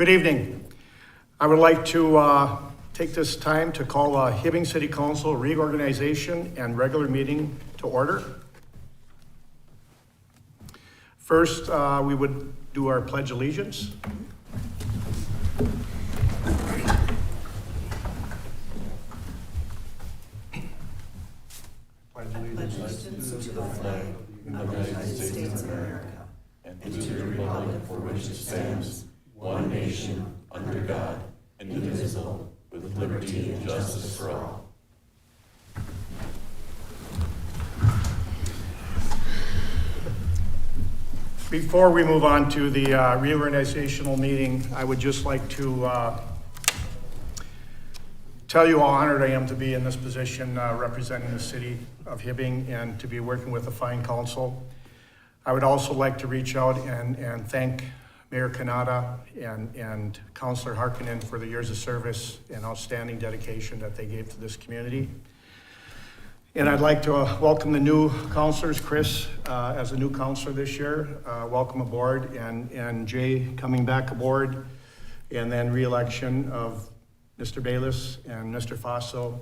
Good evening. I would like to take this time to call Hibbing City Council reorganization and regular meeting to order. First, we would do our pledge allegiance. Pledge allegiance To the flag of the United States of America and to the republic for which it stands, one nation, under God, indivisible, with liberty and justice for all. Before we move on to the reorganizational meeting, I would just like to tell you how honored I am to be in this position representing the city of Hibbing and to be working with a fine council. I would also like to reach out and thank Mayor Kanata and Councillor Harkinen for the years of service and outstanding dedication that they gave to this community. And I'd like to welcome the new councilors, Chris, as a new councilor this year. Welcome aboard, and Jay coming back aboard, and then re-election of Mr. Bayless and Mr. Faso.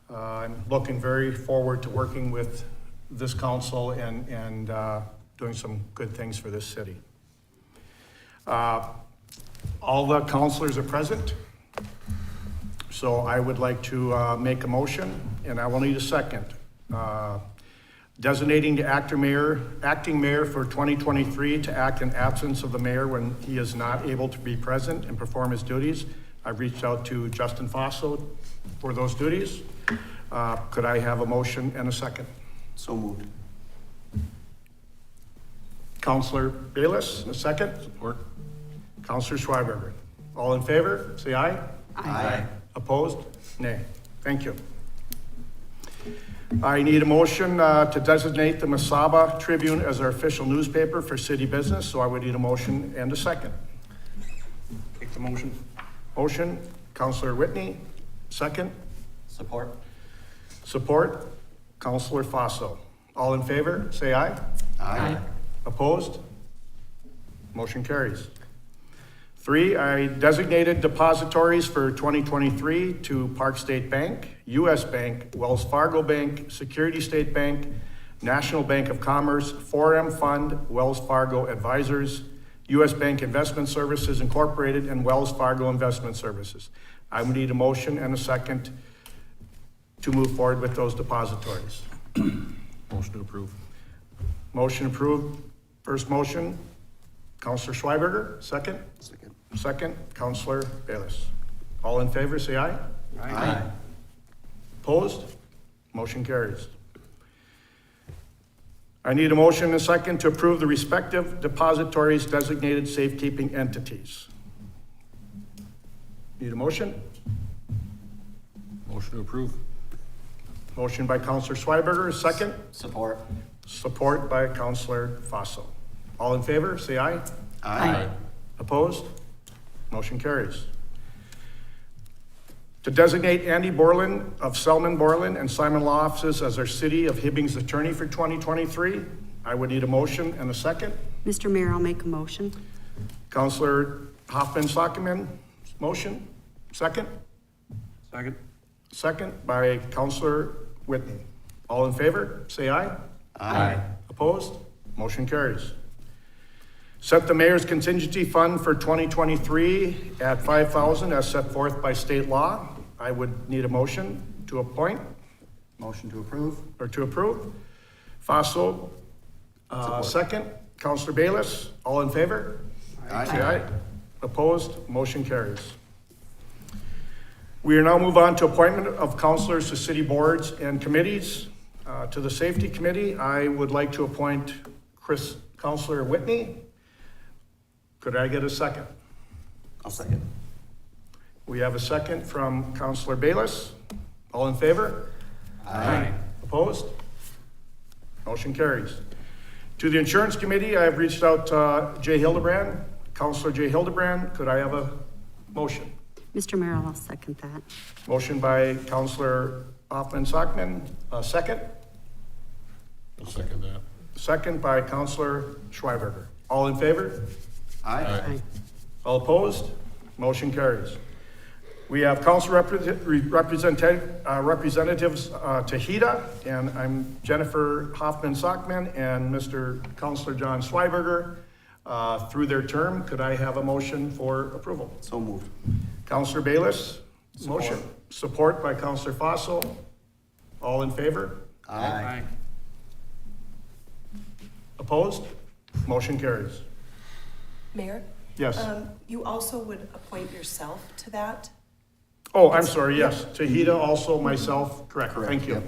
I'm looking very forward to working with this council and doing some good things for this city. All the councilors are present, so I would like to make a motion, and I will need a second. Designating the acting mayor for 2023 to act in absence of the mayor when he is not able to be present and perform his duties. I've reached out to Justin Faso for those duties. Could I have a motion and a second? So moved. Councillor Bayless, a second. Support. Councillor Schweiberger. All in favor, say aye. Aye. Opposed? Nay. Thank you. I need a motion to designate the Mesaba Tribune as our official newspaper for city business, so I would need a motion and a second. Take the motion. Motion, Councillor Whitney, second. Support. Support, Councillor Faso. All in favor, say aye. Aye. Opposed? Motion carries. 3, I designated depositories for 2023 to Park State Bank, U.S. Bank, Wells Fargo Bank, Security State Bank, National Bank of Commerce, 4M Fund, Wells Fargo Advisors, U.S. Bank Investment Services Incorporated, and Wells Fargo Investment Services. I would need a motion and a second to move forward with those depositories. Motion to approve. Motion approved. First motion, Councillor Schweiberger, second. Second. Second, Councillor Bayless. All in favor, say aye. Aye. Opposed? Motion carries. I need a motion and a second to approve the respective depositories designated safekeeping entities. Need a motion? Motion to approve. Motion by Councillor Schweiberger, second. Support. Support by Councillor Faso. All in favor, say aye. Aye. Opposed? Motion carries. To designate Andy Borland of Selman Borland and Simon Law Offices as our City of Hibbing's attorney for 2023, I would need a motion and a second. Mr. Mayor, I'll make a motion. Councillor Hoffman-Sockman, motion. Second. Second. Second by Councillor Whitney. All in favor, say aye. Aye. Opposed? Motion carries. Set the mayor's contingency fund for 2023 at $5,000 as set forth by state law. I would need a motion to appoint Motion to approve. or to approve. Faso, second. Councillor Bayless, all in favor? Say aye. Opposed? Motion carries. We are now move on to appointment of councilors to city boards and committees. To the Safety Committee, I would like to appoint Councillor Whitney. Could I get a second? I'll second. We have a second from Councillor Bayless. All in favor? Aye. Opposed? Motion carries. To the Insurance Committee, I have reached out to Jay Hildebrand. Councillor Jay Hildebrand, could I have a motion? Mr. Mayor, I'll second that. Motion by Councillor Hoffman-Sockman, second. I'll second that. Second by Councillor Schweiberger. All in favor? Aye. Aye. All opposed? Motion carries. We have council representatives to HIDA, and I'm Jennifer Hoffman-Sockman and Mr. Councilor John Schweiberger through their term. Could I have a motion for approval? So moved. Councilor Bayless, motion. Support by Councilor Fossil. All in favor? Aye. Opposed? Motion carries. Mayor? Yes. You also would appoint yourself to that? Oh, I'm sorry, yes. To HIDA, also myself, correct, Correct, thank you. yep.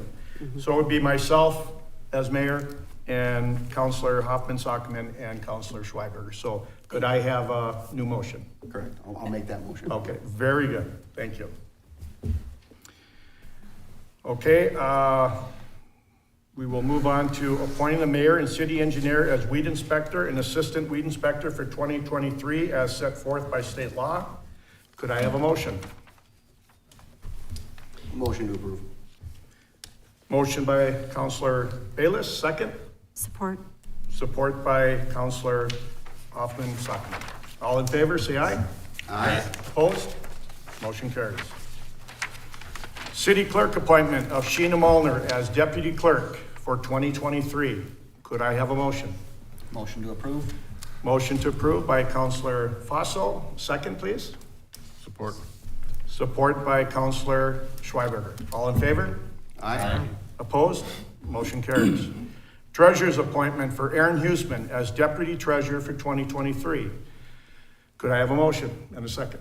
So it would be myself as mayor and Councilor Hoffman-Sockman and Councilor Schweiberger. So could I have a new motion? Correct. I'll make that motion. Okay, very good, thank you. Okay, we will move on to appointing the mayor and city engineer as weed inspector and assistant weed inspector for 2023 as set forth by state law. Could I have a motion? Motion to approve. Motion by Councilor Bayless, second. Support. Support by Councilor Hoffman-Sockman. All in favor, say aye. Aye. Opposed? Motion carries. City clerk appointment of Sheena Molnar as deputy clerk for 2023. Could I have a motion? Motion to approve. Motion to approve by Councilor Fossil, second please. Support. Support by Councilor Schweiberger. All in favor? Aye. Opposed? Motion carries. Treasurer's appointment for Aaron Huesman as deputy treasurer for 2023. Could I have a motion and a second?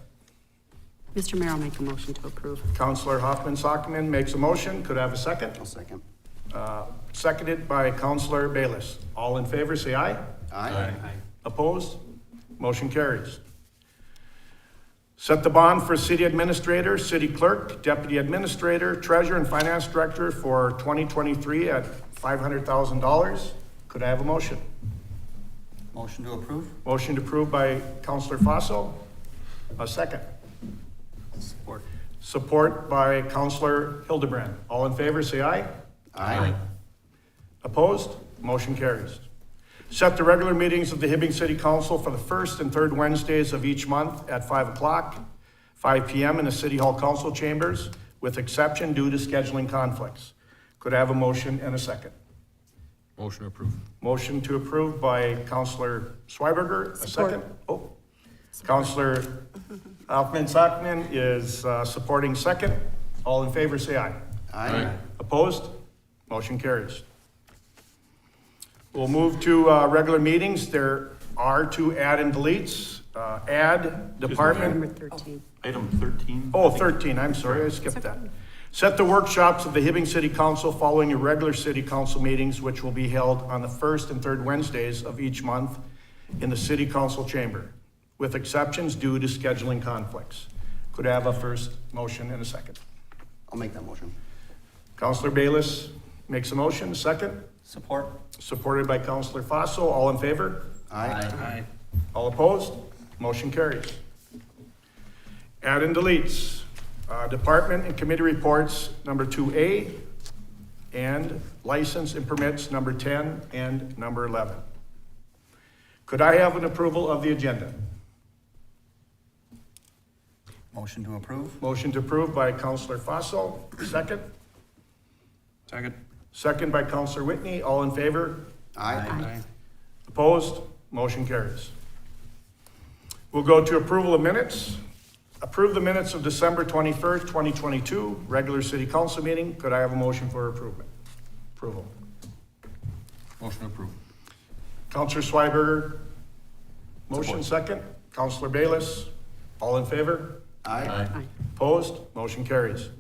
Mr. Mayor, I'll make a motion to approve. Councilor Hoffman-Sockman makes a motion. Could I have a second? I'll second. Seconded by Councilor Bayless. All in favor, say aye. Aye. Opposed? Motion carries. Set the bond for city administrator, city clerk, deputy administrator, treasurer, and finance director for 2023 at $500,000. Could I have a motion? Motion to approve. Motion to approve by Councilor Fossil. A second. Support. Support by Councilor Hildebrand. All in favor, say aye. Aye. Opposed? Motion carries. Set the regular meetings of the Hibbing City Council for the first and third Wednesdays of each month at 5 o'clock, 5 p.m. in the City Hall Council chambers, with exception due to scheduling conflicts. Could I have a motion and a second? Motion approved. Motion to approve by Councilor Schweiberger. A Support. second? Oh, Councilor Hoffman-Sockman is supporting second. All in favor, say aye. Aye. Opposed? Motion carries. We'll move to regular meetings. There are two add and deletes. Add department. Number 13. Item 13. Oh, 13, I'm sorry, I skipped that. Set the workshops of the Hibbing City Council following your regular city council meetings, which will be held on the first and third Wednesdays of each month in the city council chamber, with exceptions due to scheduling conflicts. Could I have a first motion and a second? I'll make that motion. Councilor Bayless makes a motion, second. Support. Supported by Councilor Fossil. All in favor? Aye. All opposed? Motion carries. Add and deletes. Department and committee reports, number 2A, and license and permits, number 10 and number 11. Could I have an approval of the agenda? Motion to approve. Motion to approve by Councilor Fossil. Second. Second. Second by Councilor Whitney. All in favor? Aye. Opposed? Motion carries. We'll go to approval of minutes. Approve the minutes of December 21st, 2022, regular city council meeting. Could I have a motion for approval? Motion approved. Councilor Schweiberger, motion second. Councilor Bayless, all in favor? Aye. Aye. Opposed? Motion carries.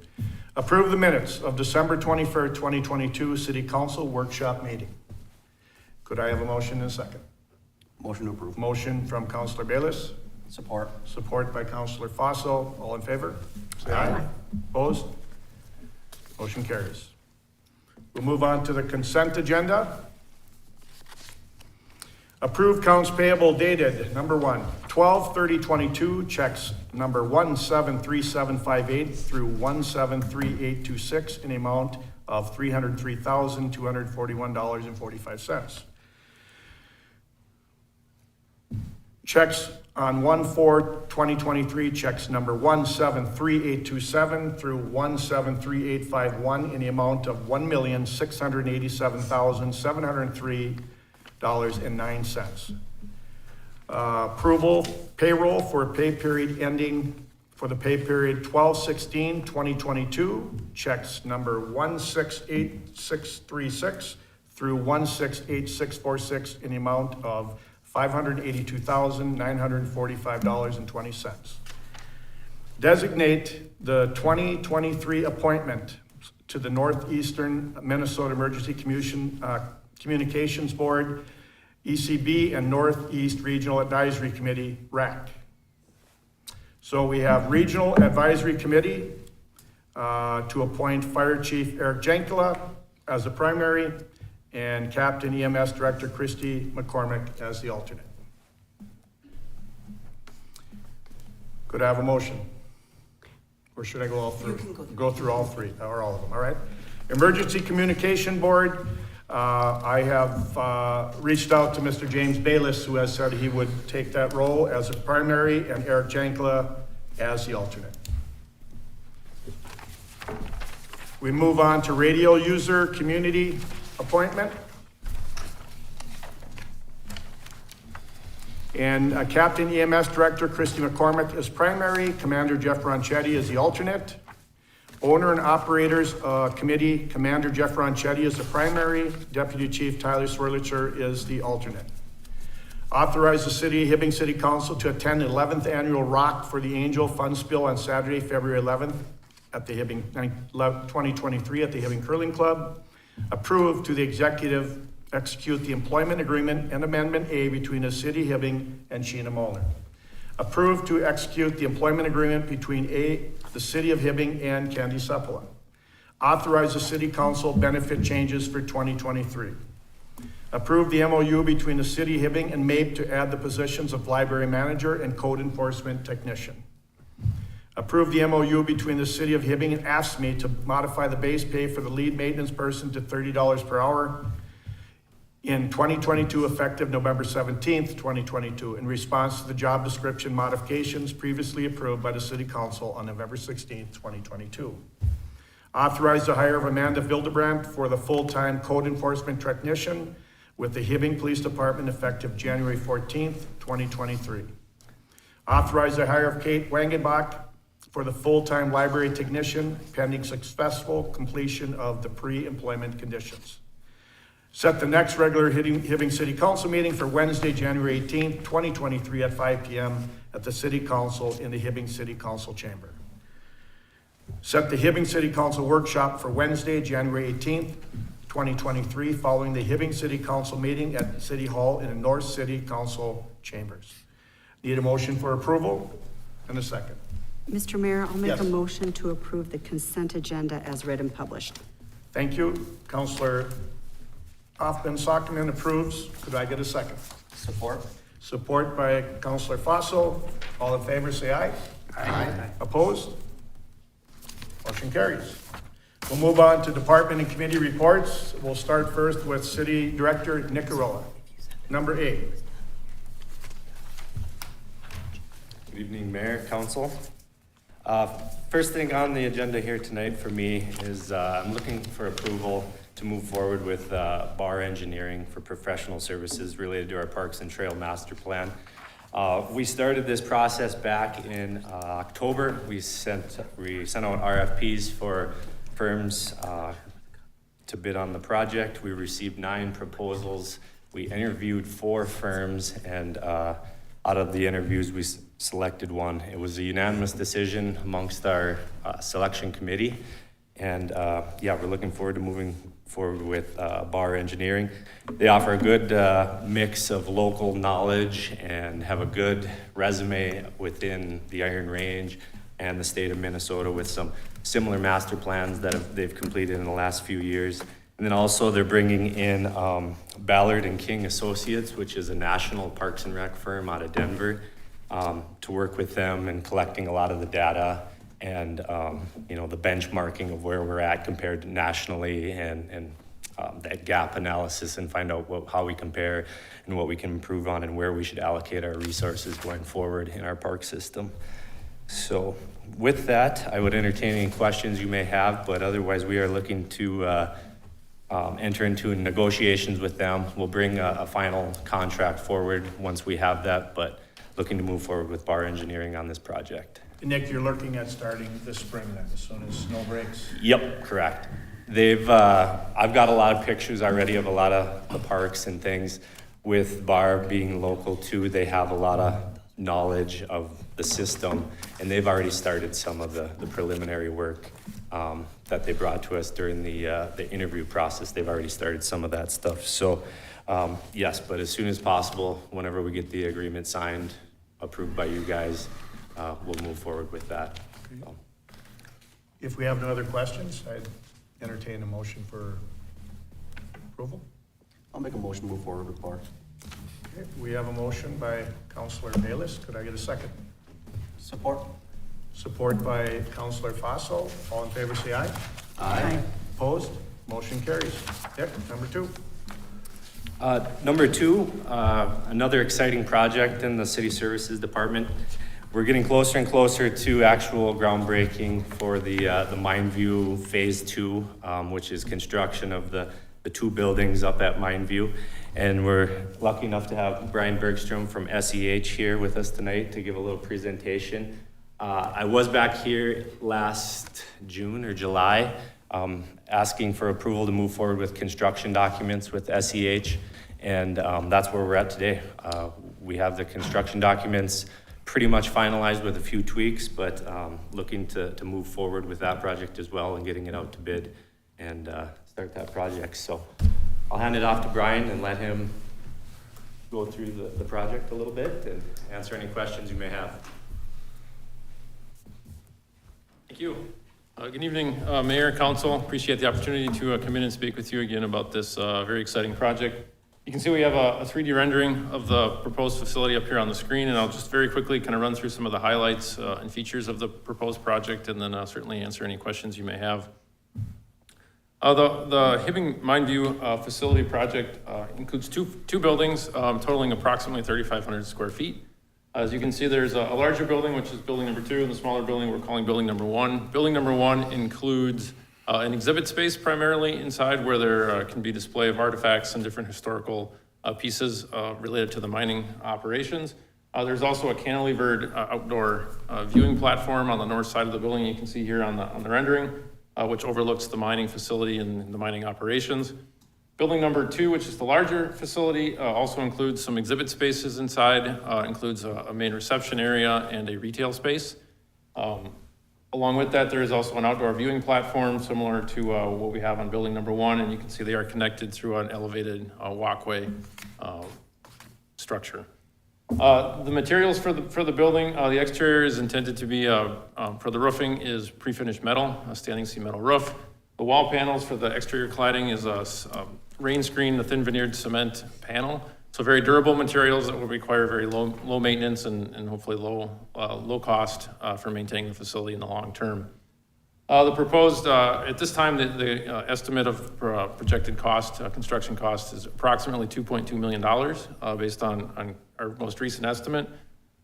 Approve the minutes of December 21st, 2022, city council workshop meeting. Could I have a motion and a second? Motion to approve. Motion from Councilor Bayless, Support. support by Councilor Fossil. All in favor? Say aye. Opposed? Motion carries. We'll move on to the consent agenda. Approved counts payable dated, number 1, 12/30/22, checks number 173758 through 173826 in the amount of $303,241.45. Checks on 1/4/2023, checks number 173827 through 173851 in the amount of $1,687,703.09. Approval payroll for pay period ending for the pay period 12/16/2022, checks number 168636 through 168646 in the amount of $582,945.20. Designate the 2023 appointment to the Northeastern Minnesota Emergency Communications Board, ECB, and Northeast Regional Advisory Committee, RAC. So we have Regional Advisory Committee to appoint Fire Chief Eric Jankala as the primary and Captain EMS Director Christy McCormick as the alternate. Could I have a motion? Or should I go all through? You can Go through all three, or all of them, all right? Emergency Communication Board, I have reached out to Mr. James Bayless, who has said he would take that role as a primary, and Eric Jankala as the alternate. We move on to radio user community appointment. And Captain EMS Director Christy McCormick is primary, Commander Jeff Ronchetti is the alternate. Owner and Operators Committee, Commander Jeff Ronchetti is the primary, Deputy Chief Tyler Swirlitzer is the alternate. Authorize the Hibbing City Council to attend the 11th Annual Rock for the Angel Fun Spill on Saturday, February 11th at the Hibbing, 2023 at the Hibbing Curling Club. Approved to the executive execute the employment agreement and amendment A between the City Hibbing and Sheena Molnar. Approved to execute the employment agreement between the City of Hibbing and Candy Sepulveda. Authorize the City Council benefit changes for 2023. Approve the MOU between the City of Hibbing and MAPE to add the positions of Library Manager and Code Enforcement Technician. Approve the MOU between the City of Hibbing and AFSCME to modify the base pay for the lead maintenance person to $30 per hour in 2022, effective November 17th, 2022, in response to the job description modifications previously approved by the City Council on November 16th, 2022. Authorize the hire of Amanda Vildebrand for the full-time Code Enforcement Technician with the Hibbing Police Department effective January 14th, 2023. Authorize the hire of Kate Wangenbach for the full-time Library Technician pending successful completion of the pre-employment conditions. Set the next regular Hibbing City Council meeting for Wednesday, January 18th, 2023 at 5 p.m. at the City Council in the Hibbing City Council Chamber. Set the Hibbing City Council workshop for Wednesday, January 18th, 2023, following the Hibbing City Council meeting at City Hall in the North City Council Chambers. Need a motion for approval and a second. Mr. Mayor, I'll make Yes. a motion to approve the consent agenda as read and published. Thank you. Councilor Hoffman-Sockman approves. Could I get a second? Support. Support by Councilor Fossil. All in favor, say aye. Aye. Opposed? Motion carries. We'll move on to department and committee reports. We'll start first with City Director Nicarola. Number 8. Good evening, Mayor, Council. First thing on the agenda here tonight for me is I'm looking for approval to move forward with bar engineering for professional services related to our Parks and Trail Master Plan. We started this process back in October. We sent out RFPs for firms to bid on the project. We received 9 proposals. We interviewed 4 firms, and out of the interviews, we selected one. It was a unanimous decision amongst our selection committee. And yeah, we're looking forward to moving forward with bar engineering. They offer a good mix of local knowledge and have a good resume within the Iron Range and the state of Minnesota with some similar master plans that they've completed in the last few years. And then also they're bringing in Ballard and King Associates, which is a national Parks and Rec firm out of Denver, to work with them and collecting a lot of the data and you know, the benchmarking of where we're at compared to nationally and that gap analysis and find out how we compare and what we can improve on and where we should allocate our resources going forward in our park system. So with that, I would entertain any questions you may have, but otherwise we are looking to enter into negotiations with them. We'll bring a final contract forward once we have that, but looking to move forward with Bar Engineering on this project. Nick, you're looking at starting this spring then, as soon as snow breaks? Yep, correct. I've got a lot of pictures already of a lot of the parks and things. With Bar being local too, they have a lot of knowledge of the system, and they've already started some of the preliminary work that they brought to us during the interview process. They've already started some of that stuff. So yes, but as soon as possible, whenever we get the agreement signed, approved by you guys, we'll move forward with that. So. If we have no other questions, I'd entertain a motion for approval. I'll make a motion to move forward with Bar. Okay, we have a motion by Councilor Bayless. Could I get a second? Support. Support by Councilor Fossil. All in favor, say aye. Aye. Opposed? Motion carries. Dick, number 2. Number 2, another exciting project in the City Services Department. We're getting closer and closer to actual groundbreaking for the Mine View Phase 2, which is construction of the 2 buildings up at Mine View. And we're lucky enough to have Brian Bergstrom from SEH here with us tonight to give a little presentation. I was back here last June or July asking for approval to move forward with construction documents with SEH, and that's where we're at today. We have the construction documents pretty much finalized with a few tweaks, but looking to move forward with that project as well and getting it out to bid and start that project. So I'll hand it off to Brian and let him go through the project a little bit and answer any questions you may have. Thank you. Good evening, Mayor and Council. Appreciate the opportunity to come in and speak with you again about this very exciting project. You can see we have a 3D rendering of the proposed facility up here on the screen, and I'll just very quickly kind of run through some of the highlights and features of the proposed project, and then certainly answer any questions you may have. The Hibbing Mine View facility project includes two buildings totaling approximately 3,500 square feet. As you can see, there's a larger building, which is building number 2, and the smaller building we're calling building number 1. Building number 1 includes an exhibit space primarily inside where there can be display of artifacts and different historical pieces related to the mining operations. There's also a cantilevered outdoor viewing platform on the north side of the building you can see here on the rendering, which overlooks the mining facility and the mining operations. Building number 2, which is the larger facility, also includes some exhibit spaces inside, includes a main reception area and a retail space. Along with that, there is also an outdoor viewing platform similar to what we have on building number 1, and you can see they are connected through an elevated walkway structure. The materials for the building, the exterior is intended to be, for the roofing is pre-finished metal, a standing seam metal roof. The wall panels for the exterior cladding is a rain screen, a thin veneered cement panel. So very durable materials that will require very low maintenance and hopefully low cost for maintaining the facility in the long term. The proposed, at this time, the estimate of projected cost, construction cost is approximately $2.2 million based on our most recent estimate.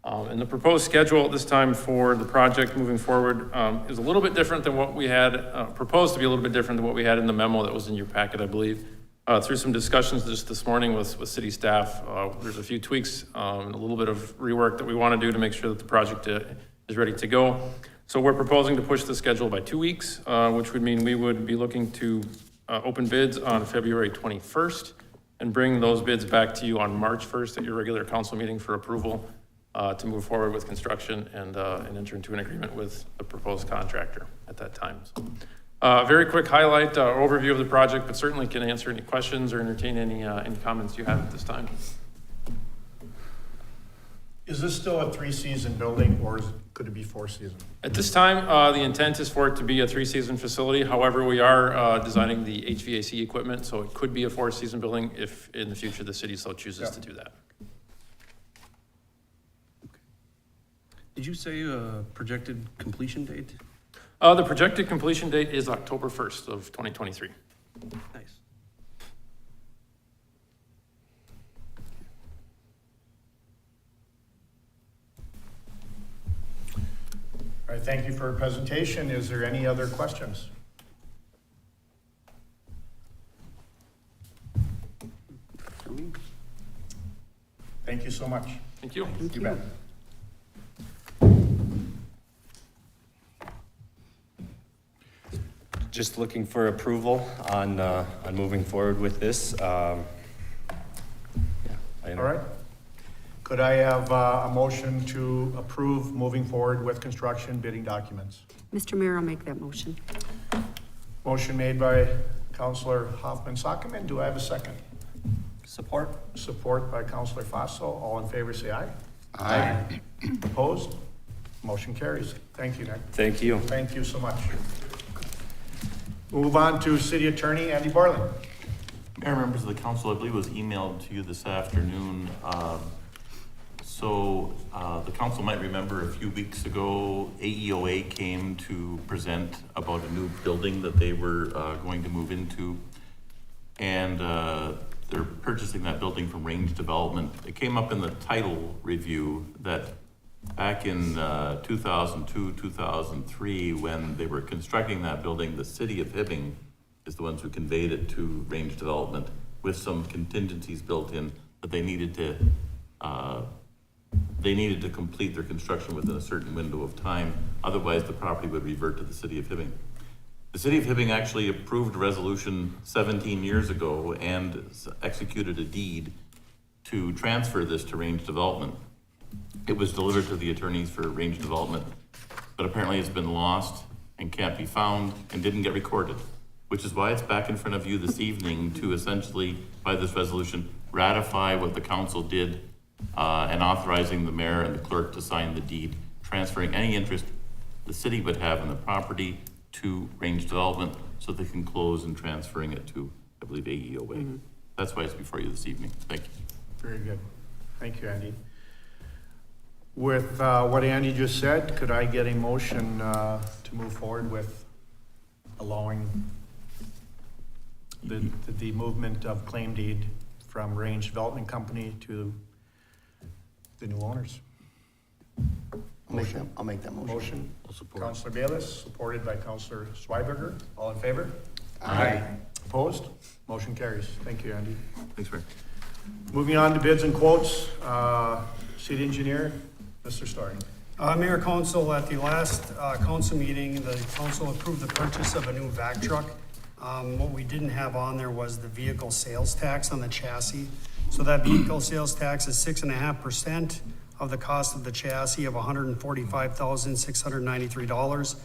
And the proposed schedule at this time for the project moving forward is a little bit different than what we had, proposed to be a little bit different than what we had in the memo that was in your packet, I believe. Through some discussions just this morning with city staff, there's a few tweaks and a little bit of rework that we want to do to make sure that the project is ready to go. So we're proposing to push the schedule by 2 weeks, which would mean we would be looking to open bids on February 21st and bring those bids back to you on March 1st at your regular council meeting for approval to move forward with construction and enter into an agreement with the proposed contractor at that time. So, very quick highlight, overview of the project, but certainly can answer any questions or entertain any comments you have at this time. Is this still a 3-season building, or could it be 4-season? At this time, the intent is for it to be a 3-season facility. However, we are designing the HVAC equipment, so it could be a 4-season building if in the future the city so chooses to do that. Did you say projected completion date? The projected completion date is October 1st of 2023. Nice. I thank you for your presentation. Is there any other questions? Thank you so much. Thank you. Thank You you. bet. Just looking for approval on moving forward with this. Yeah, All right. Could I have a motion to approve moving forward with construction bidding documents? Mr. Mayor, I'll make that motion. Motion made by Counselor Hoffman-Sockman. Do I have a second? Support? Support by Counselor Fossil. All in favor, say aye. Aye. Opposed? Motion carries. Thank you, Nick. Thank you. Thank you so much. Move on to City Attorney Andy Barling. Mayor, members of the council, I believe it was emailed to you this afternoon. The council might remember a few weeks ago, AEOA came to present about a new building that they were going to move into. And they're purchasing that building from Range Development. It came up in the title review that back in 2002, 2003, when they were constructing that building, the city of Hibbing is the ones who conveyed it to Range Development with some contingencies built in that they needed to complete their construction within a certain window of time. Otherwise, the property would revert to the city of Hibbing. The city of Hibbing actually approved a resolution 17 years ago and executed a deed to transfer this to Range Development. It was delivered to the attorneys for Range Development, but apparently it's been lost and can't be found and didn't get recorded, which is why it's back in front of you this evening to essentially, by this resolution, ratify what the council did and authorizing the mayor and the clerk to sign the deed, transferring any interest the city would have in the property to Range Development so they can close and transferring it to, I believe, AEOA. That's why it's before you this evening. Thank you. Very good. Thank you, Andy. With what Andy just said, could I get a motion to move forward with allowing the movement of claim deed from Range Development Company to the new owners? I'll make that motion. Motion, I'll support. Counselor Bayless, supported by Counselor Schweberger. All in favor? Aye. Opposed? Motion carries. Thank you, Andy. Thanks, Mayor. Moving on to bids and quotes, City Engineer, Mr. Story. Mayor, Council, at the last council meeting, the council approved the purchase of a new vac truck. What we didn't have on there was the vehicle sales tax on the chassis. So that vehicle sales tax is 6.5% of the cost of the chassis of $145,693.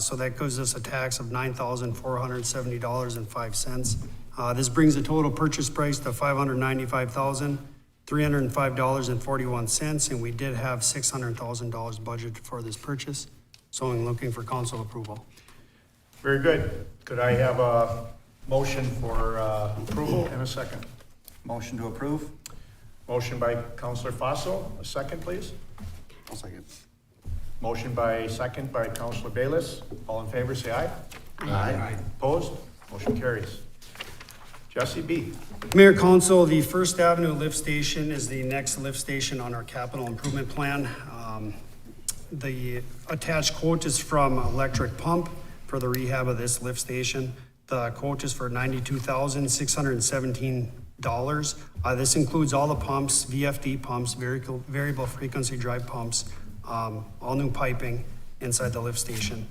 So that gives us a tax of $9,470.05. This brings the total purchase price to $595,305.41, and we did have $600,000 budgeted for this purchase. So I'm looking for council approval. Very good. Could I have a motion for approval and a second? Motion to approve? Motion by Counselor Fossil, a second, please. I'll second. Motion second by Counselor Bayless. All in favor, say aye. Aye. Opposed? Motion carries. Jesse B. Mayor, Council, the First Avenue lift station is the next lift station on our capital improvement plan. The attached quote is from Electric Pump for the rehab of this lift station. The quote is for $92,617. This includes all the pumps, VFD pumps, variable frequency drive pumps, all new piping inside the lift station.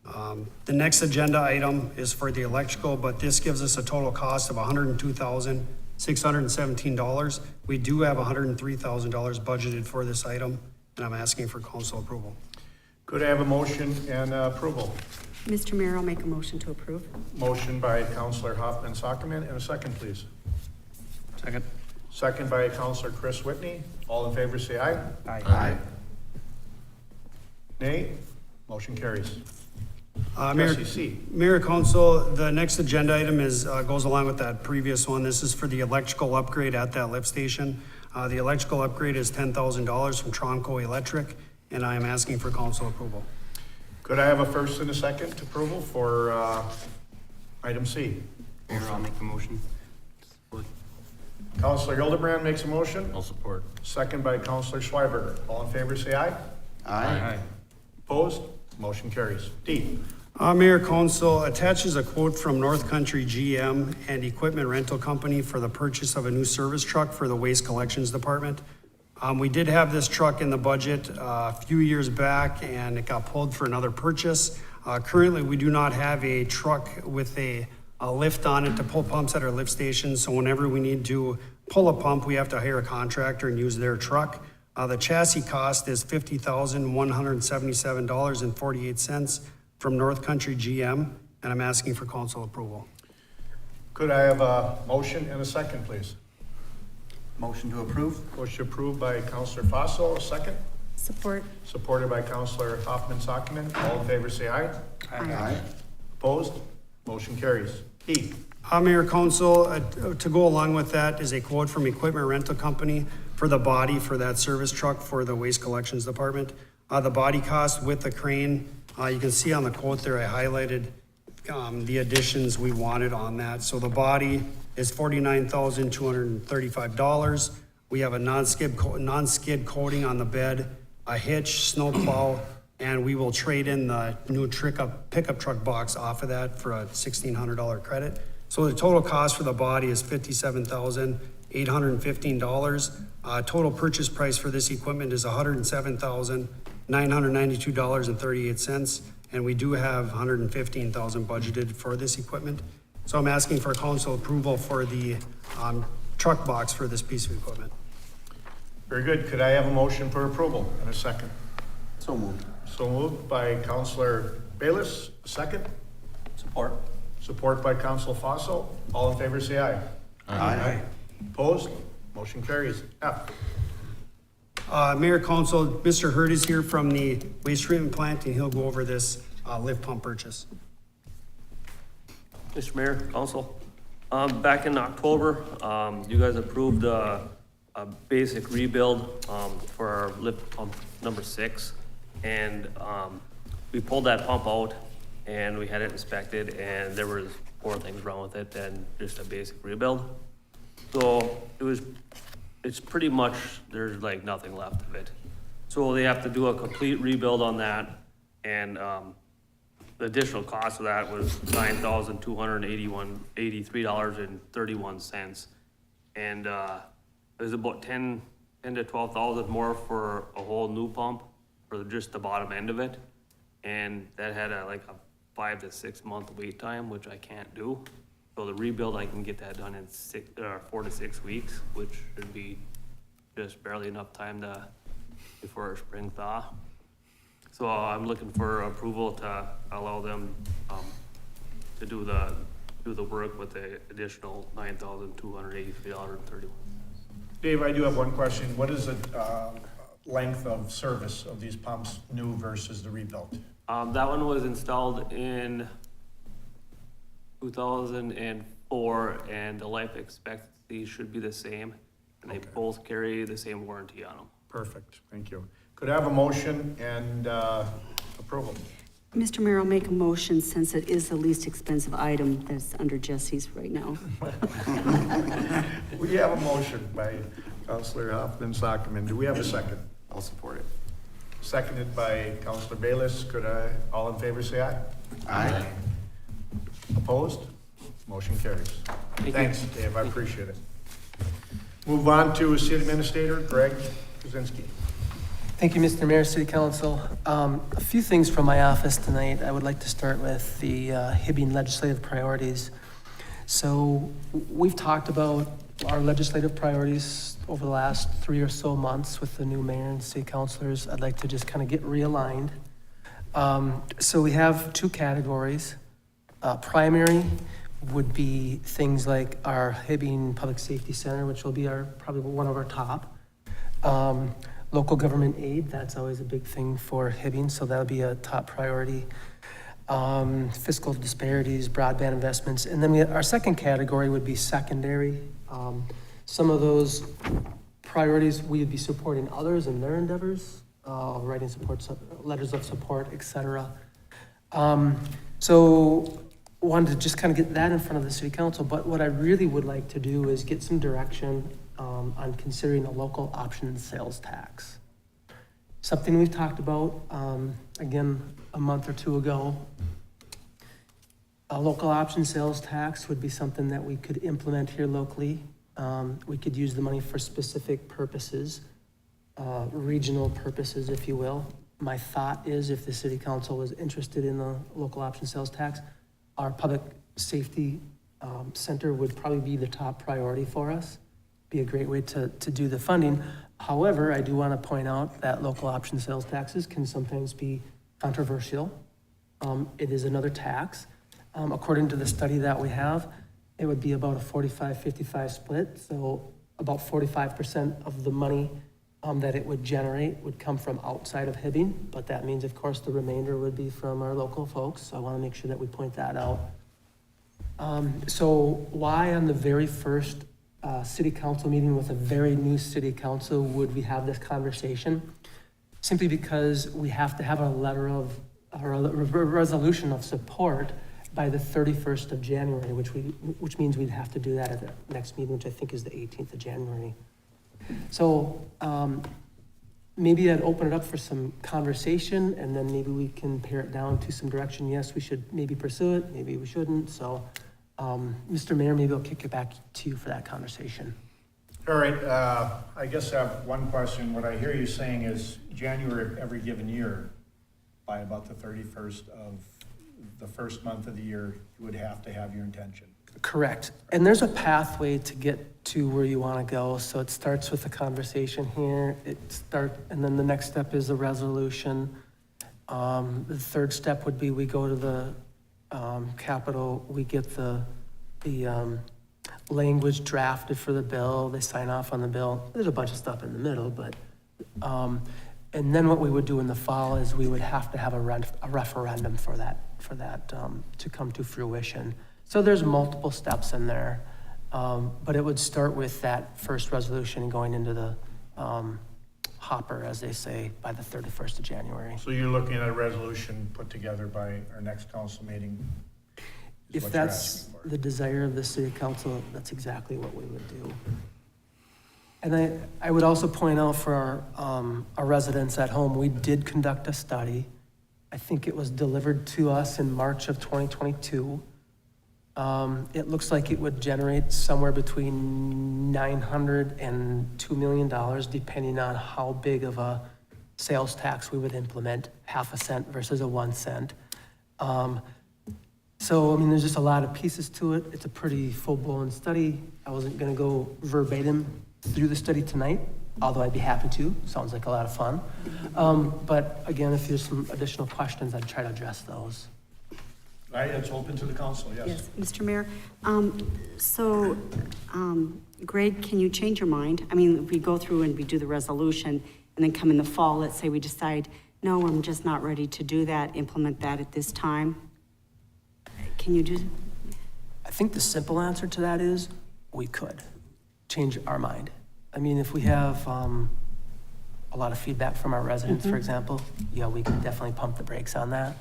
The next agenda item is for the electrical, but this gives us a total cost of $102,617. We do have $103,000 budgeted for this item, and I'm asking for council approval. Could I have a motion and approval? Mr. Mayor, I'll make a motion to approve. Motion by Counselor Hoffman-Sockman, and a second, please. Second. Second by Counselor Chris Whitney. All in favor, say aye. Aye. Nay. Motion carries. Mayor, Jesse C. Mayor, Council, the next agenda item goes along with that previous one. This is for the electrical upgrade at that lift station. The electrical upgrade is $10,000 from Tronco Electric, and I am asking for council approval. Could I have a first and a second approval for item C? Mayor, I'll make the motion. Counselor Hildebrand makes a motion. I'll support. Second by Counselor Schweberger. All in favor, say aye. Aye. Opposed? Motion carries. D. Mayor, council attaches a quote from North Country GM and Equipment Rental Company for the purchase of a new service truck for the Waste Collections Department. We did have this truck in the budget a few years back, and it got pulled for another purchase. Currently, we do not have a truck with a lift on it to pull pumps at our lift stations, so whenever we need to pull a pump, we have to hire a contractor and use their truck. The chassis cost is $50,177.48 from North Country GM, and I'm asking for council approval. Could I have a motion and a second, please? Motion to approve? Motion approved by Counselor Fossil, a second. Support. Supported by Counselor Hoffman Sockman. All in favor, say aye. Aye. Opposed? Motion carries. E. Mayor, council, to go along with that is a quote from Equipment Rental Company for the body for that service truck for the Waste Collections Department. The body cost with the crane, you can see on the quote there, I highlighted the additions we wanted on that. So the body is $49,235. We have a non-skid coating on the bed, a hitch, snow plow, and we will trade in the new pickup truck box off of that for a $1,600 credit. So the total cost for the body is $57,815. Total purchase price for this equipment is $107,992.38, and we do have $115,000 budgeted for this equipment. So I'm asking for council approval for the truck box for this piece of equipment. Very good. Could I have a motion for approval and a second? So moved. So moved by Counselor Bayless, a second. Support? Support by Counselor Fossil. All in favor, say aye. Aye. Opposed? Motion carries. F. Mayor, council, Mr. Hurd is here from the waste treatment plant, and he'll go over this lift pump purchase. Mr. Mayor, council, back in October, you guys approved a basic rebuild for our lift pump number 6. And we pulled that pump out and we had it inspected, and there was more things wrong with it than just a basic rebuild. So it's pretty much, there's like nothing left of it. So they have to do a complete rebuild on that, and the additional cost of that was $9,283.31. And it was about 10 to 12,000 more for a whole new pump for just the bottom end of it. And that had like a 5 to 6 month wait time, which I can't do. So the rebuild, I can get that done in 4 to 6 weeks, which should be just barely enough time before our spring thaw. So I'm looking for approval to allow them to do the work with the additional $9,283.31. Dave, I do have one question. What is the length of service of these pumps, new versus the rebuilt? That one was installed in 2004, and the life expectancy should be the same, and they both carry the same warranty on them. Perfect, thank you. Could I have a motion and approval? Mr. Mayor, I'll make a motion since it is the least expensive item that's under Jesse's right now. We have a motion by Counselor Hoffman Sockman. Do we have a second? I'll support it. Seconded by Counselor Bayless. Could all in favor say aye? Aye. Opposed? Motion carries. Thanks, Dave, I appreciate it. Move on to City Administrator Greg Kuzinski. Thank you, Mr. Mayor, City Council. A few things from my office tonight. I would like to start with the Hibbing legislative priorities. So we've talked about our legislative priorities over the last 3 or so months with the new mayor and city councilors. I'd like to just kind of get realigned. So we have 2 categories. Primary would be things like our Hibbing Public Safety Center, which will be probably one of our top. Local government aid, that's always a big thing for Hibbing, so that'll be a top priority. Fiscal disparities, broadband investments, and then our second category would be secondary. Some of those priorities, we would be supporting others in their endeavors, writing letters of support, etc. So wanted to just kind of get that in front of the city council, but what I really would like to do is get some direction on considering a local option sales tax. Something we've talked about, again, a month or two ago. A local option sales tax would be something that we could implement here locally. We could use the money for specific purposes, regional purposes, if you will. My thought is if the city council was interested in the local option sales tax, our public safety center would probably be the top priority for us. Be a great way to do the funding. However, I do want to point out that local option sales taxes can sometimes be controversial. It is another tax. According to the study that we have, it would be about a 45-55 split. So about 45% of the money that it would generate would come from outside of Hibbing, but that means, of course, the remainder would be from our local folks. So I want to make sure that we point that out. So why on the very first city council meeting with a very new city council would we have this conversation? Simply because we have to have a letter of, or a resolution of support by the 31st of January, which means we'd have to do that at the next meeting, which I think is the 18th of January. So maybe I'd open it up for some conversation, and then maybe we can pare it down to some direction. Yes, we should maybe pursue it, maybe we shouldn't. So Mr. Mayor, maybe I'll kick it back to you for that conversation. All right, I guess I have one question. What I hear you saying is January of every given year, by about the 31st of the first month of the year, you would have to have your intention. Correct. And there's a pathway to get to where you want to go. So it starts with a conversation here. And then the next step is a resolution. The third step would be we go to the Capitol, we get the language drafted for the bill, they sign off on the bill. There's a bunch of stuff in the middle, but, and then what we would do in the fall is we would have to have a referendum for that to come to fruition. So there's multiple steps in there, but it would start with that first resolution going into the hopper, as they say, by the 31st of January. So you're looking at a resolution put together by our next council meeting? If that's the desire of the city council, that's exactly what we would do. And I would also point out for our residents at home, we did conduct a study. I think it was delivered to us in March of 2022. It looks like it would generate somewhere between $900 and $2 million, depending on how big of a sales tax we would implement, 0.5 cent versus a 1 cent. So, I mean, there's just a lot of pieces to it. It's a pretty full-blown study. I wasn't gonna go verbatim through the study tonight, although I'd be happy to. Sounds like a lot of fun. But again, if there's some additional questions, I'd try to address those. All right, it's open to the council, yes. Yes, Mr. Mayor. Greg, can you change your mind? I mean, if we go through and we do the resolution and then come in the fall, let's say we decide, no, I'm just not ready to do that, implement that at this time. Can you do? I think the simple answer to that is we could change our mind. I mean, if we have a lot of feedback from our residents, for example, yeah, we can definitely pump the brakes on that.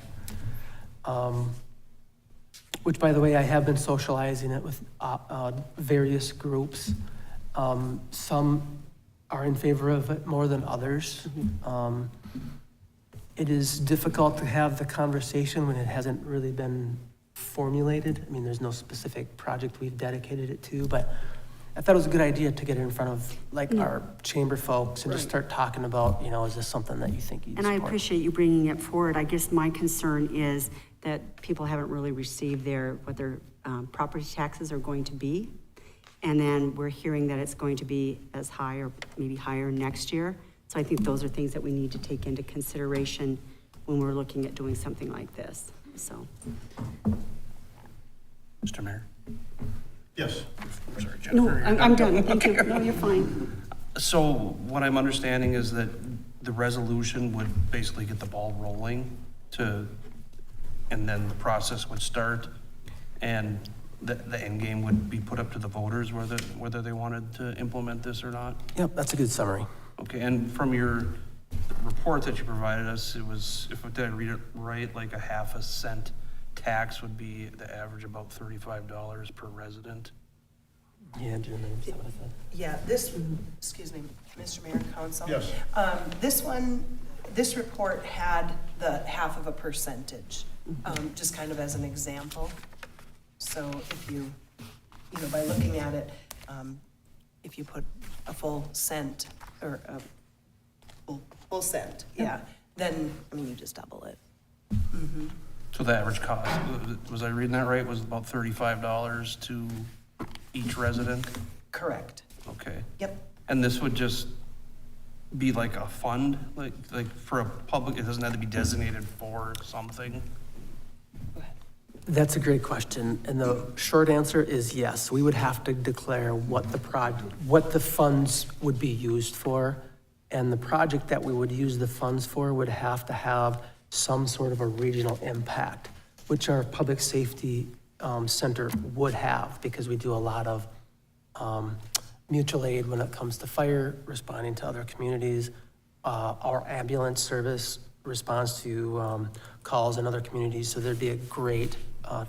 Which, by the way, I have been socializing it with various groups. Some are in favor of it more than others. It is difficult to have the conversation when it hasn't really been formulated. I mean, there's no specific project we've dedicated it to, but I thought it was a good idea to get it in front of our chamber folks and just start talking about, is this something that you think you'd And support? I appreciate you bringing it forward. I guess my concern is that people haven't really received what their property taxes are going to be. And then we're hearing that it's going to be as high or maybe higher next year. So I think those are things that we need to take into consideration when we're looking at doing something like this, so. Mr. Mayor? Yes. I'm sorry, No, Jennifer. I'm done, thank you. No, you're fine. So what I'm understanding is that the resolution would basically get the ball rolling and then the process would start, and the end game would be put up to the voters whether they wanted to implement this or not? Yep, that's a good summary. Okay, and from your report that you provided us, it was, did I read it right, like a 0.5 cent tax would be the average about $35 per resident? Yeah, do you remember some of that? Yeah, excuse me, Mr. Mayor and Council. Yes. This one, this report had the 0.5%, just kind of as an example. So if you know, by looking at it, if you put a full cent or a full cent, yeah, then, I mean, you just double it. Mhm. So the average cost, was I reading that right, was about $35 to each resident? Correct. Okay. Yep. And this would just be like a fund, like for a public, it doesn't have to be designated for something? That's a great question, and the short answer is yes. We would have to declare what the funds would be used for, and the project that we would use the funds for would have to have some sort of a regional impact, which our public safety center would have, because we do a lot of mutual aid when it comes to fire, responding to other communities. Our ambulance service responds to calls in other communities, so there'd be a great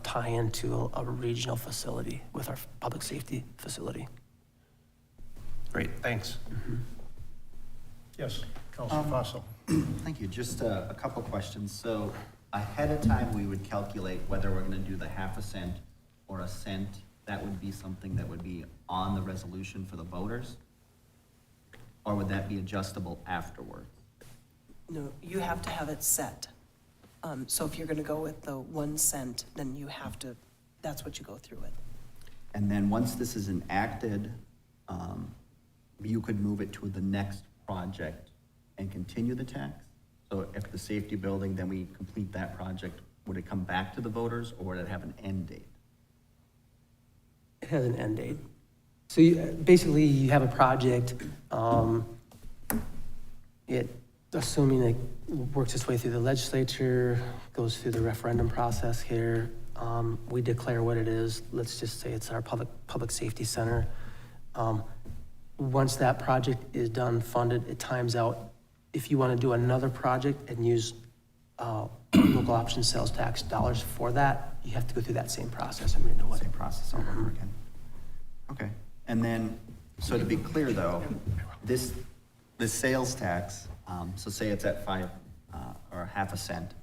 tie-in to a regional facility with our public safety facility. Great, thanks. Yes, Councilor Fossil. Thank you. Just a couple questions. So ahead of time, we would calculate whether we're gonna do the 0.5 cent or a cent. That would be something that would be on the resolution for the voters? Or would that be adjustable afterwards? No, you have to have it set. So if you're gonna go with the 1 cent, then you have to, that's what you go through it. And then once this is enacted, you could move it to the next project and continue the tax? So if the safety building, then we complete that project, would it come back to the voters or would it have an end date? It has an end date. So basically, you have a project, assuming it works its way through the legislature, goes through the referendum process here, we declare what it is. Let's just say it's our public safety center. Once that project is done, funded, it times out. If you want to do another project and use local option sales tax dollars for that, you have to go through that same process and renew it. Same process all over again. Okay. And then, so to be clear though, this sales tax, so say it's at 5 or 0.5 cent,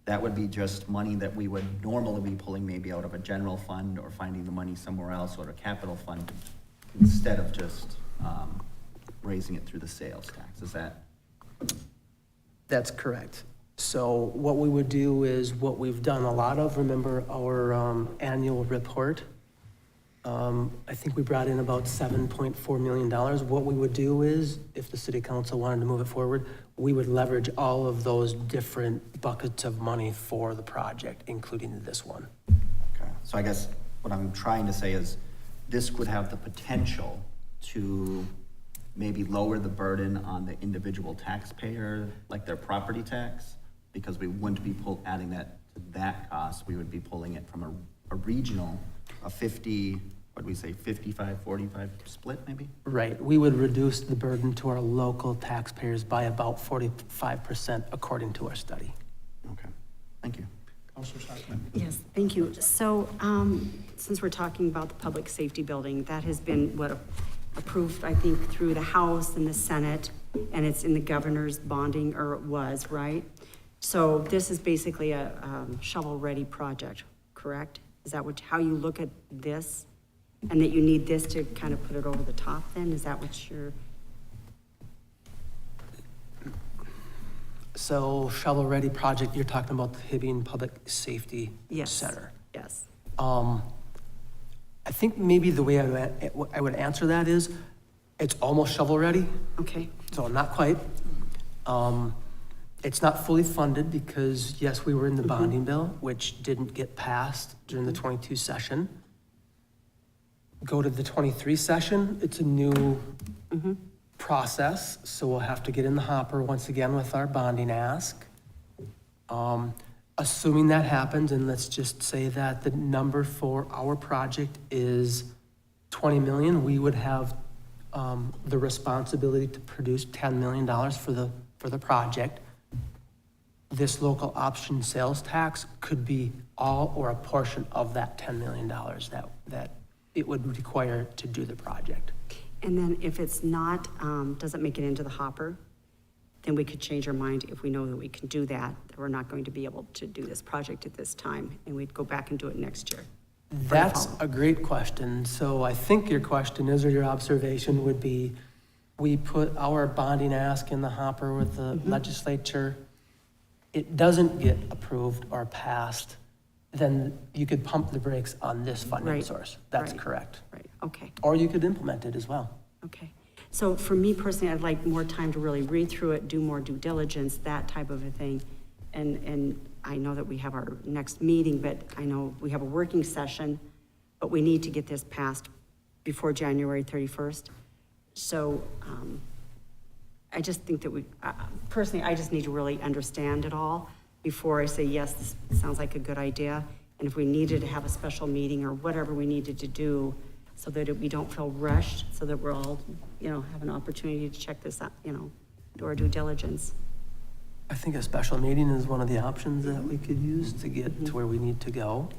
that would be just money that we would normally be pulling maybe out of a general fund or finding the money somewhere else or a capital fund instead of just raising it through the sales tax. Is that? That's correct. So what we would do is what we've done a lot of, remember our annual report? I think we brought in about $7.4 million. What we would do is, if the city council wanted to move it forward, we would leverage all of those different buckets of money for the project, including this one. Okay. So I guess what I'm trying to say is this could have the potential to maybe lower the burden on the individual taxpayer, like their property tax, because we wouldn't be adding that to that cost. We would be pulling it from a regional, a 50, what do we say, 55-45 split maybe? Right. We would reduce the burden to our local taxpayers by about 45% according to our study. Okay. Thank you. Councilor Stockman. Yes, thank you. So, since we're talking about the public safety building, that has been approved, I think, through the House and the Senate, and it's in the governor's bonding, or it was, right? So this is basically a shovel-ready project, correct? Is that how you look at this? And that you need this to kind of put it over the top then? Is that what you're? So shovel-ready project, you're talking about the Hibbing Public Safety Yes. Center. Yes. I think maybe the way I would answer that is, it's almost shovel-ready, Okay. so not quite. It's not fully funded because, yes, we were in the bonding bill, which didn't get passed during the 22 session. Go to the 23 session, it's a new process, so we'll have to get in the hopper once again with our bonding ask. Assuming that happens, and let's just say that the number for our project is 20 million, we would have the responsibility to produce $10 million for the project. This local option sales tax could be all or a portion of that $10 million that it would require to do the project. And then if it's not, doesn't make it into the hopper, then we could change our mind if we know that we can do that we're not going to be able to do this project at this time, and we'd go back and do it next year. That's a great question. So I think your question is, or your observation would be, we put our bonding ask in the hopper with the legislature. It doesn't get approved or passed, then you could pump the brakes on this funding Right. source. That's Right. correct. Right, okay. Or you could implement it as well. Okay, so for me personally, I'd like more time to really read through it, do more due diligence, that type of a thing. And I know that we have our next meeting, but I know we have a working session, but we need to get this passed before January 31st. So I just think that personally, I just need to really understand it all before I say, yes, this sounds like a good idea. And if we needed to have a special meeting or whatever we needed to do, so that we don't feel rushed, so that we're all, have an opportunity to check this out, do our due diligence. I think a special meeting is one of the options that we could use to get to where we need to go.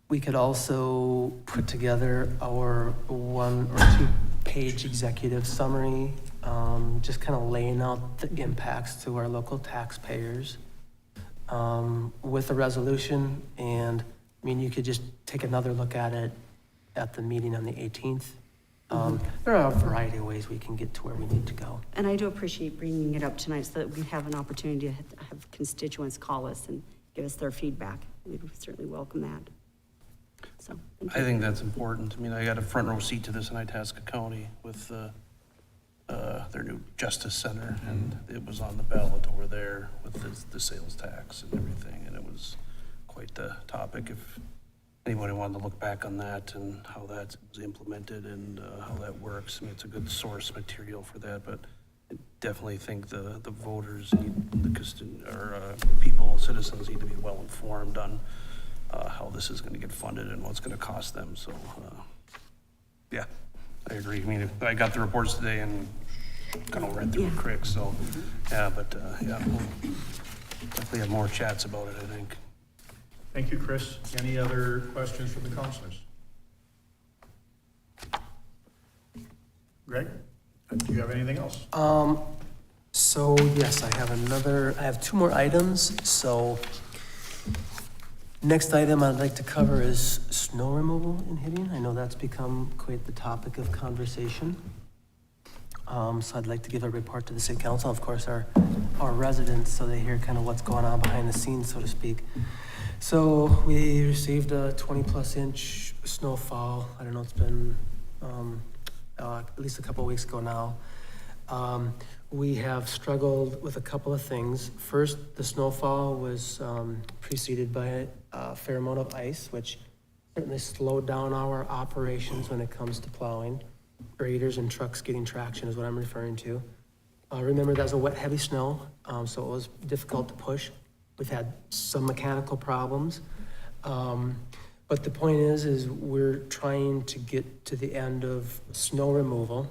We could also put together our 1 or 2 page executive summary, just kind of laying out the impacts to our local taxpayers with a resolution. And I mean, you could just take another look at it at the meeting on the 18th. There are a variety of ways we can get to where we need to go. And I do appreciate bringing it up tonight so that we have an opportunity to have constituents call us and give us their feedback. We would certainly welcome that. So, thank you. I think that's important. I mean, I got a front row seat to this in Itasca County with their new Justice Center, and it was on the ballot over there with the sales tax and everything, and it was quite the topic. If anybody wanted to look back on that and how that was implemented and how that works, I mean, it's a good source material for that, but I definitely think the voters need, citizens need to be well informed on how this is gonna get funded and what's gonna cost them, so, yeah, I agree. I mean, I got the reports today and kind of read through it quick, so, yeah, but, yeah, we'll definitely have more chats about it, I think. Thank you, Chris. Any other questions from the councilors? Greg, do you have anything else? So yes, I have 2 more items. So next item I'd like to cover is snow removal in Hibbing. I know that's become quite the topic of conversation. So I'd like to give a report to the city council, of course, our residents, so they hear kind of what's going on behind the scenes, so to speak. So we received a 20+ inch snowfall. I don't know, it's been at least a couple of weeks ago now. We have struggled with a couple of things. First, the snowfall was preceded by a fair amount of ice, which certainly slowed down our operations when it comes to plowing. Graders and trucks getting traction is what I'm referring to. Remember, that was a wet, heavy snow, so it was difficult to push. We've had some mechanical problems. But the point is we're trying to get to the end of snow removal.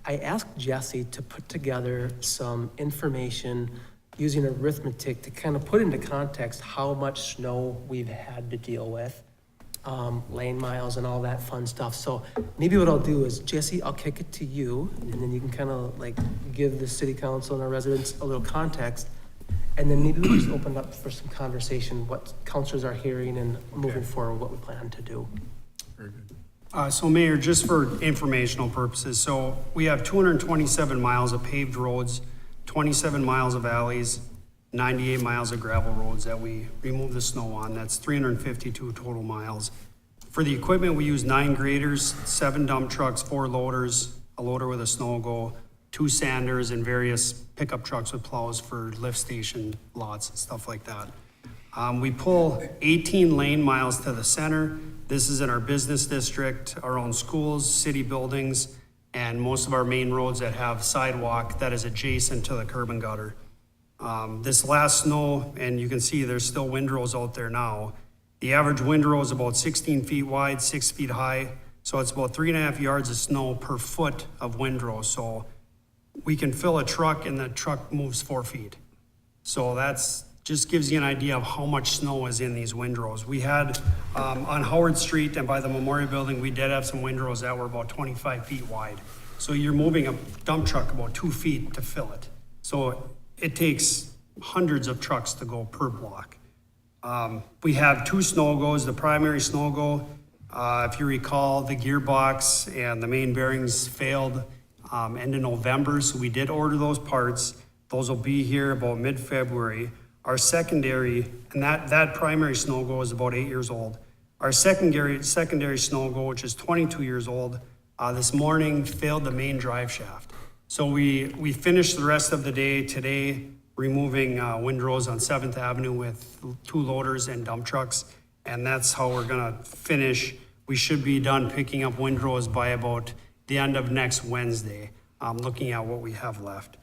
I asked Jesse to put together some information using arithmetic to kind of put into context how much snow we've had to deal with, lane miles and all that fun stuff. So maybe what I'll do is, Jesse, I'll kick it to you, and then you can kind of like give the city council and our residents a little context. And then maybe we'll just open up for some conversation, what councilors are hearing and moving forward, what we plan to do. Very good. So Mayor, just for informational purposes, so we have 227 miles of paved roads, 27 miles of alleys, 98 miles of gravel roads that we remove the snow on. That's 352 total miles. For the equipment, we use 9 graders, 7 dump trucks, 4 loaders, a loader with a snow go, 2 sanders, and various pickup trucks with plows for lift station lots and stuff like that. We pull 18 lane miles to the center. This is in our business district, our own schools, city buildings, and most of our main roads that have sidewalk that is adjacent to the curb and gutter. This last snow, and you can see there's still windrows out there now. The average windrow is about 16 feet wide, 6 feet high. So it's about 3.5 yards of snow per foot of windrow. So we can fill a truck and the truck moves 4 feet. So that's just gives you an idea of how much snow is in these windrows. We had, on Howard Street and by the Memorial Building, we did have some windrows that were about 25 feet wide. So you're moving a dump truck about 2 feet to fill it. So it takes hundreds of trucks to go per block. We have 2 snow goes. The primary snow go, if you recall, the gearbox and the main bearings failed end of November, so we did order those parts. Those will be here about mid-February. Our secondary, and that primary snow go is about 8 years old. Our secondary snow go, which is 22 years old, this morning failed the main drive shaft. So we finished the rest of the day today removing windrows on 7th Avenue with 2 loaders and dump trucks, and that's how we're gonna finish. We should be done picking up windrows by about the end of next Wednesday, looking at what we have left.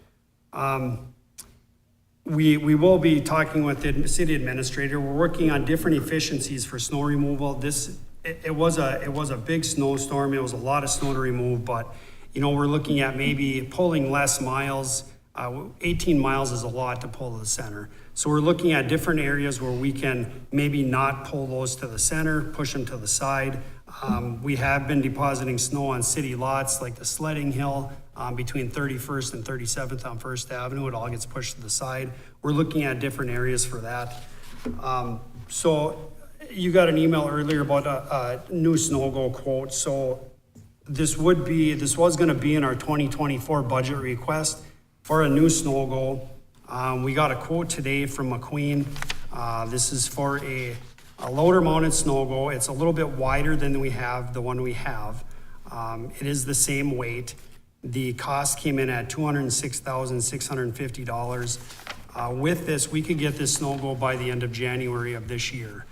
We will be talking with the city administrator. We're working on different efficiencies for snow removal. It was a big snowstorm. It was a lot of snow to remove, but we're looking at maybe pulling less miles. 18 miles is a lot to pull to the center. So we're looking at different areas where we can maybe not pull those to the center, push them to the side. We have been depositing snow on city lots like the sledding hill between 31st and 37th on First Avenue. It all gets pushed to the side. We're looking at different areas for that. So you got an email earlier about a new snow go quote. So this was gonna be in our 2024 budget request for a new snow go. We got a quote today from McQueen. This is for a loader mounted snow go. It's a little bit wider than the one we have. It is the same weight. The cost came in at $206,650. With this, we could get this snow go by the end of January of this year.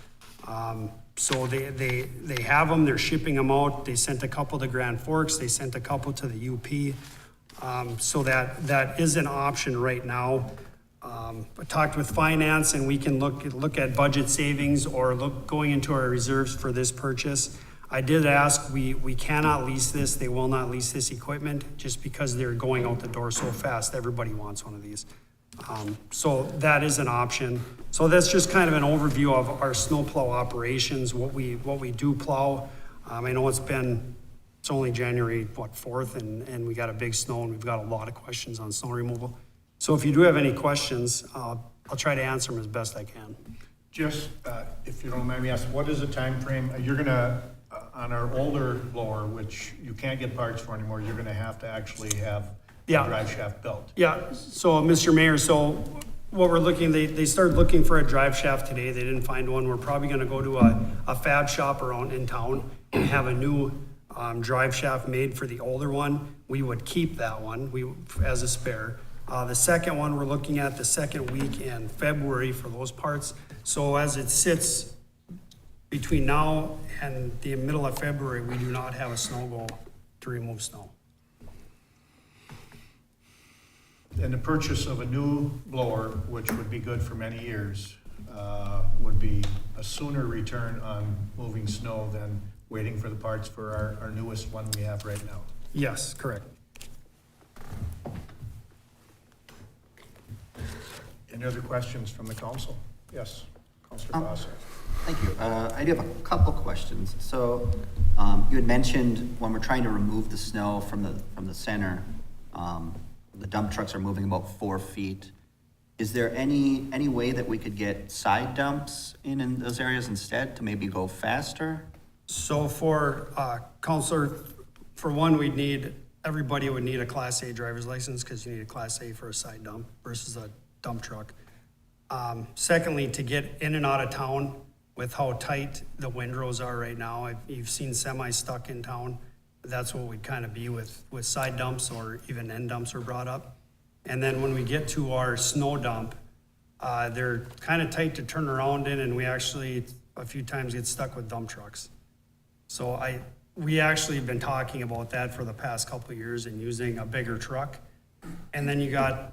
So they have them, they're shipping them out. They sent a couple to Grand Forks, they sent a couple to the UP. So that is an option right now. I talked with finance and we can look at budget savings or going into our reserves for this purchase. I did ask, we cannot lease this. They will not lease this equipment just because they're going out the door so fast. Everybody wants one of these. So that is an option. So that's just kind of an overview of our snowplow operations, what we do plow. I know it's only January, 4th, and we got a big snow and we've got a lot of questions on snow removal. So if you do have any questions, I'll try to answer them as best I can. Just, if you don't mind me asking, what is the time frame? You're gonna, on our older blower, which you can't get parts for anymore, you're gonna have to actually have the drive shaft built. Yeah, so Mr. Mayor, so what we're looking, they started looking for a drive shaft today. They didn't find one. We're probably gonna go to a fab shop around in town and have a new drive shaft made for the older one. We would keep that one as a spare. The second one, we're looking at the second week in February for those parts. So as it sits between now and the middle of February, we do not have a snow go to remove snow. And the purchase of a new blower, which would be good for many years, would be a sooner return on moving snow than waiting for the parts for our newest one we have right now. Yes, correct. Any other questions from the council? Yes, Councilor Foster. Thank you. I do have a couple questions. So you had mentioned when we're trying to remove the snow from the center, the dump trucks are moving about 4 feet. Is there any way that we could get side dumps in those areas instead to maybe go faster? So for Counselor, for one, everybody would need a Class A driver's license because you need a Class A for a side dump versus a dump truck. Secondly, to get in and out of town with how tight the windrows are right now, you've seen semis stuck in town. That's what we'd kind of be with side dumps or even end dumps are brought up. And then when we get to our snow dump, they're kind of tight to turn around in, and we actually a few times get stuck with dump trucks. So we actually have been talking about that for the past couple of years and using a bigger truck. And then you got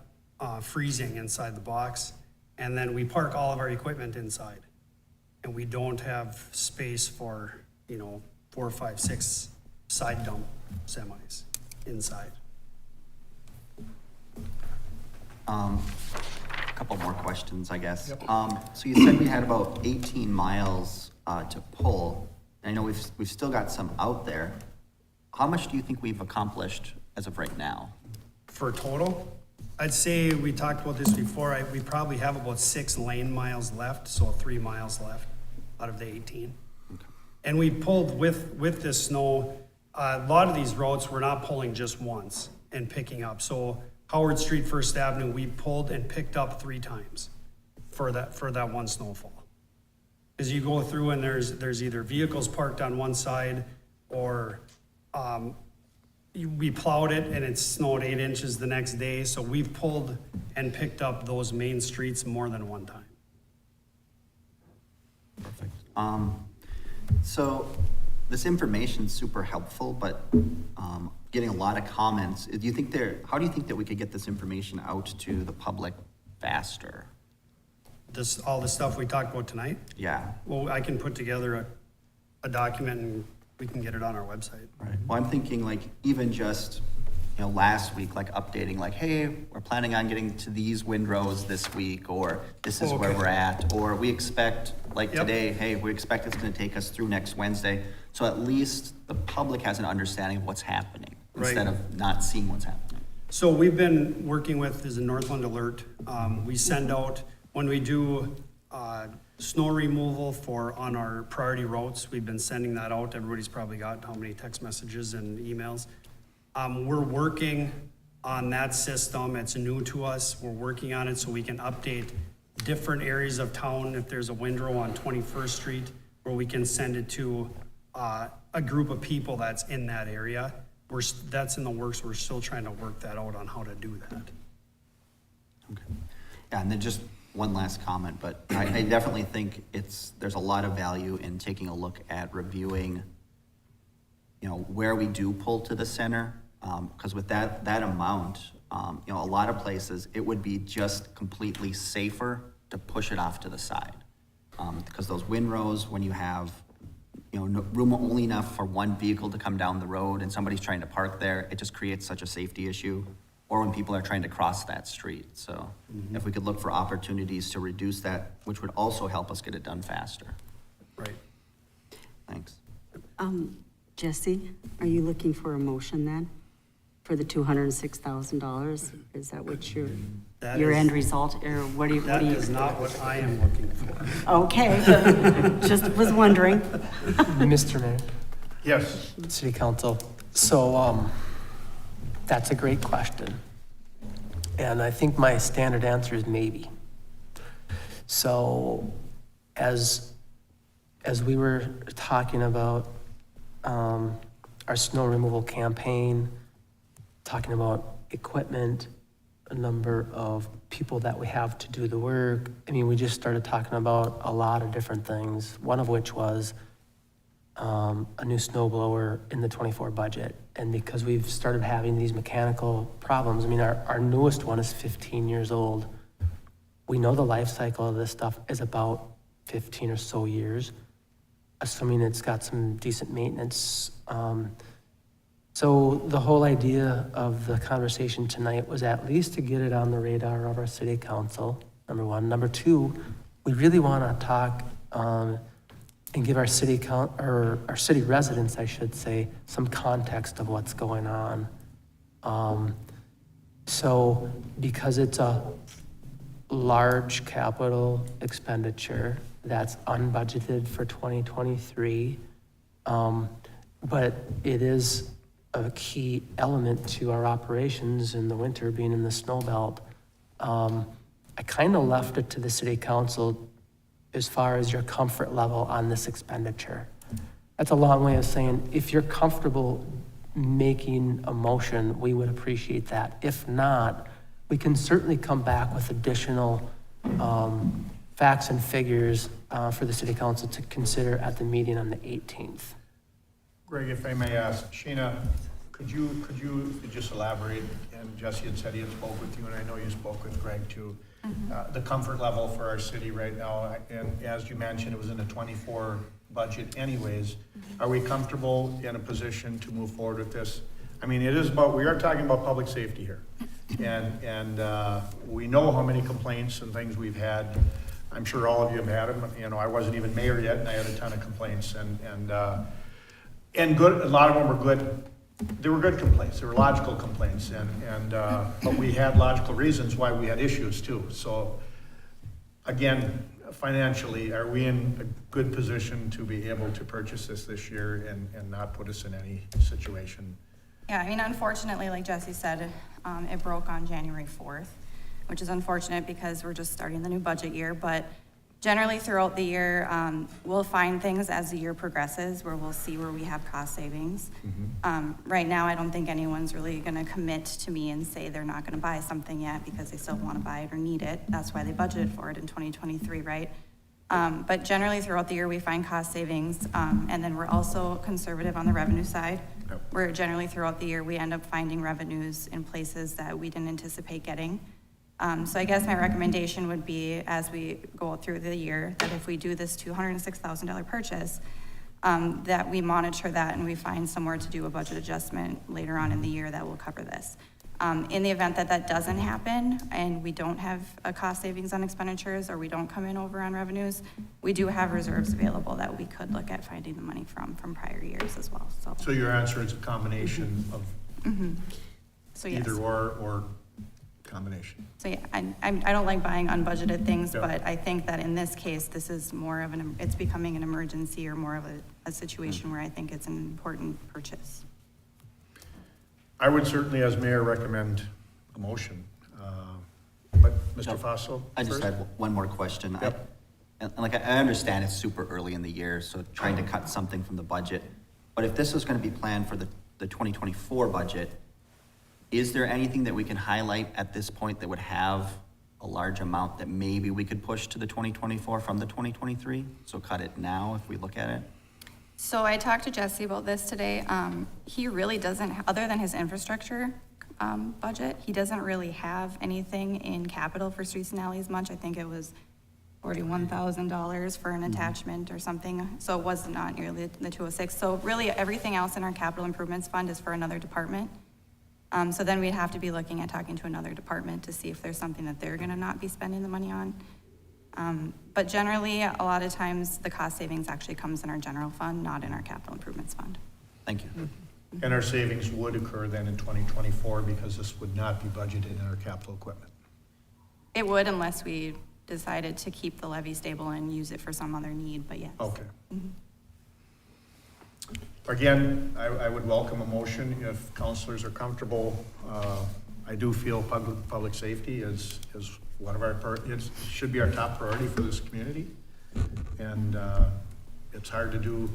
freezing inside the box. And then we park all of our equipment inside. And we don't have space for, 4, 5, 6 side dump semis inside. A couple more questions, I guess. Yep. So you said we had about 18 miles to pull. I know we've still got some out there. How much do you think we've accomplished as of right now? For total, I'd say, we talked about this before, we probably have about 6 lane miles left, so 3 miles left out of the 18. And we pulled with this snow, a lot of these routes, we're not pulling just once and picking up. So Howard Street, First Avenue, we pulled and picked up 3 times for that one snowfall. Because you go through and there's either vehicles parked on one side, or we plowed it and it snowed 8 inches the next day. So we've pulled and picked up those main streets more than one time. Perfect. So this information's super helpful, but getting a lot of comments. How do you think that we could get this information out to the public faster? All the stuff we talked about tonight? Yeah. Well, I can put together a document and we can get it on our website. Right. Well, I'm thinking like even just, last week, like updating, like, hey, we're planning on getting to these windrows this week, or this is where we're at, or we expect, like today, hey, we expect it's gonna take us through next Wednesday. So at least the public has an understanding of what's happening, instead of not seeing what's happening. So we've been working with, there's a Northland Alert. We send out, when we do snow removal on our priority routes, we've been sending that out. Everybody's probably got how many text messages and emails. We're working on that system. It's new to us. We're working on it so we can update different areas of town. If there's a windrow on 21st Street, where we can send it to a group of people that's in that area. That's in the works. We're still trying to work that out on how to do that. Okay. Yeah, and then just one last comment, but I definitely think there's a lot of value in taking a look at reviewing, where we do pull to the center. Because with that amount, a lot of places, it would be just completely safer to push it off to the side. Because those windrows, when you have, room only enough for one vehicle to come down the road and somebody's trying to park there, it just creates such a safety issue. Or when people are trying to cross that street. So if we could look for opportunities to reduce that, which would also help us get it done faster. Right. Thanks. Jesse, are you looking for a motion then? For the $206,000? Is that what your end result, or what do you? That is not what I am looking for. Okay, just was wondering. Mr. Mayor, Yes. City Council, so, that's a great question. And I think my standard answer is maybe. So, as we were talking about our snow removal campaign, talking about equipment, a number of people that we have to do the work. I mean, we just started talking about a lot of different things, one of which was a new snow blower in the '24 budget. And because we've started having these mechanical problems, I mean, our newest one is 15 years old. We know the life cycle of this stuff is about 15 or so years, assuming it's got some decent maintenance. So the whole idea of the conversation tonight was at least to get it on the radar of our city council, number one. Number two, we really want to talk and give our city our city residents, I should say, some context of what's going on. So because it's a large capital expenditure that's unbudgeted for 2023, but it is a key element to our operations in the winter, being in the snow belt. I kind of left it to the city council as far as your comfort level on this expenditure. That's a long way of saying, if you're comfortable making a motion, we would appreciate that. If not, we can certainly come back with additional facts and figures for the city council to consider at the meeting on the 18th. Greg, if I may ask, Sheena, could you just elaborate, and Jesse had said he had spoke with you, and I know you spoke with Greg too, the comfort level for our city right now, and as you mentioned, it was in the '24 budget anyways. Are we comfortable in a position to move forward with this? I mean, we are talking about public safety here, and we know how many complaints and things we've had. I'm sure all of you have had them. I wasn't even mayor yet, and I had a ton of complaints, and good. A lot of them were good They were good complaints, they were logical complaints, but we had logical reasons why we had issues too. So again, financially, are we in a good position to be able to purchase this year and not put us in any situation? Yeah, I mean, unfortunately, like Jesse said, it broke on January 4th, which is unfortunate because we're just starting the new budget year, but generally throughout the year, we'll find things as the year progresses where we'll see where we have cost savings. Right now, I don't think anyone's really gonna commit to me and say they're not gonna buy something yet because they still wanna buy it or need it. That's why they budgeted for it in 2023, right? But generally throughout the year, we find cost savings, and then we're also conservative on the revenue side. Yep. Where generally throughout the year, we end up finding revenues in places that we didn't anticipate getting. So I guess my recommendation would be, as we go through the year, that if we do this $206,000 purchase, that we monitor that and we find somewhere to do a budget adjustment later on in the year that will cover this. In the event that that doesn't happen and we don't have a cost savings on expenditures or we don't come in over on revenues, we do have reserves available that we could look at finding the money from prior years as well, so. So your answer is a combination of So yes. either or combination? So yeah, I don't like buying unbudgeted things, Yeah. but I think that in this case, this is more of it's becoming an emergency or more of a situation where I think it's an important purchase. I would certainly, as mayor, recommend a motion. But Mr. Faso? I just first? had one more question. Yep. And like, I understand it's super early in the year, so trying to cut something from the budget. But if this was gonna be planned for the 2024 budget, is there anything that we can highlight at this point that would have a large amount that maybe we could push to the 2024 from the 2023? So cut it now if we look at it? So I talked to Jesse about this today. He really doesn't, other than his infrastructure budget, he doesn't really have anything in capital for streets and alleys much. I think it was $41,000 for an attachment or something. So it was not nearly the 206. So really everything else in our capital improvements fund is for another department. So then we'd have to be looking at talking to another department to see if there's something that they're gonna not be spending the money on. But generally, a lot of times, the cost savings actually comes in our general fund, not in our capital improvements fund. Thank you. And our savings would occur then in 2024 because this would not be budgeted in our capital equipment. It would unless we decided to keep the levy stable and use it for some other need, but yes. Okay. Again, I would welcome a motion if councilors are comfortable. I do feel public safety is one of it should be our top priority for this community. And it's hard to do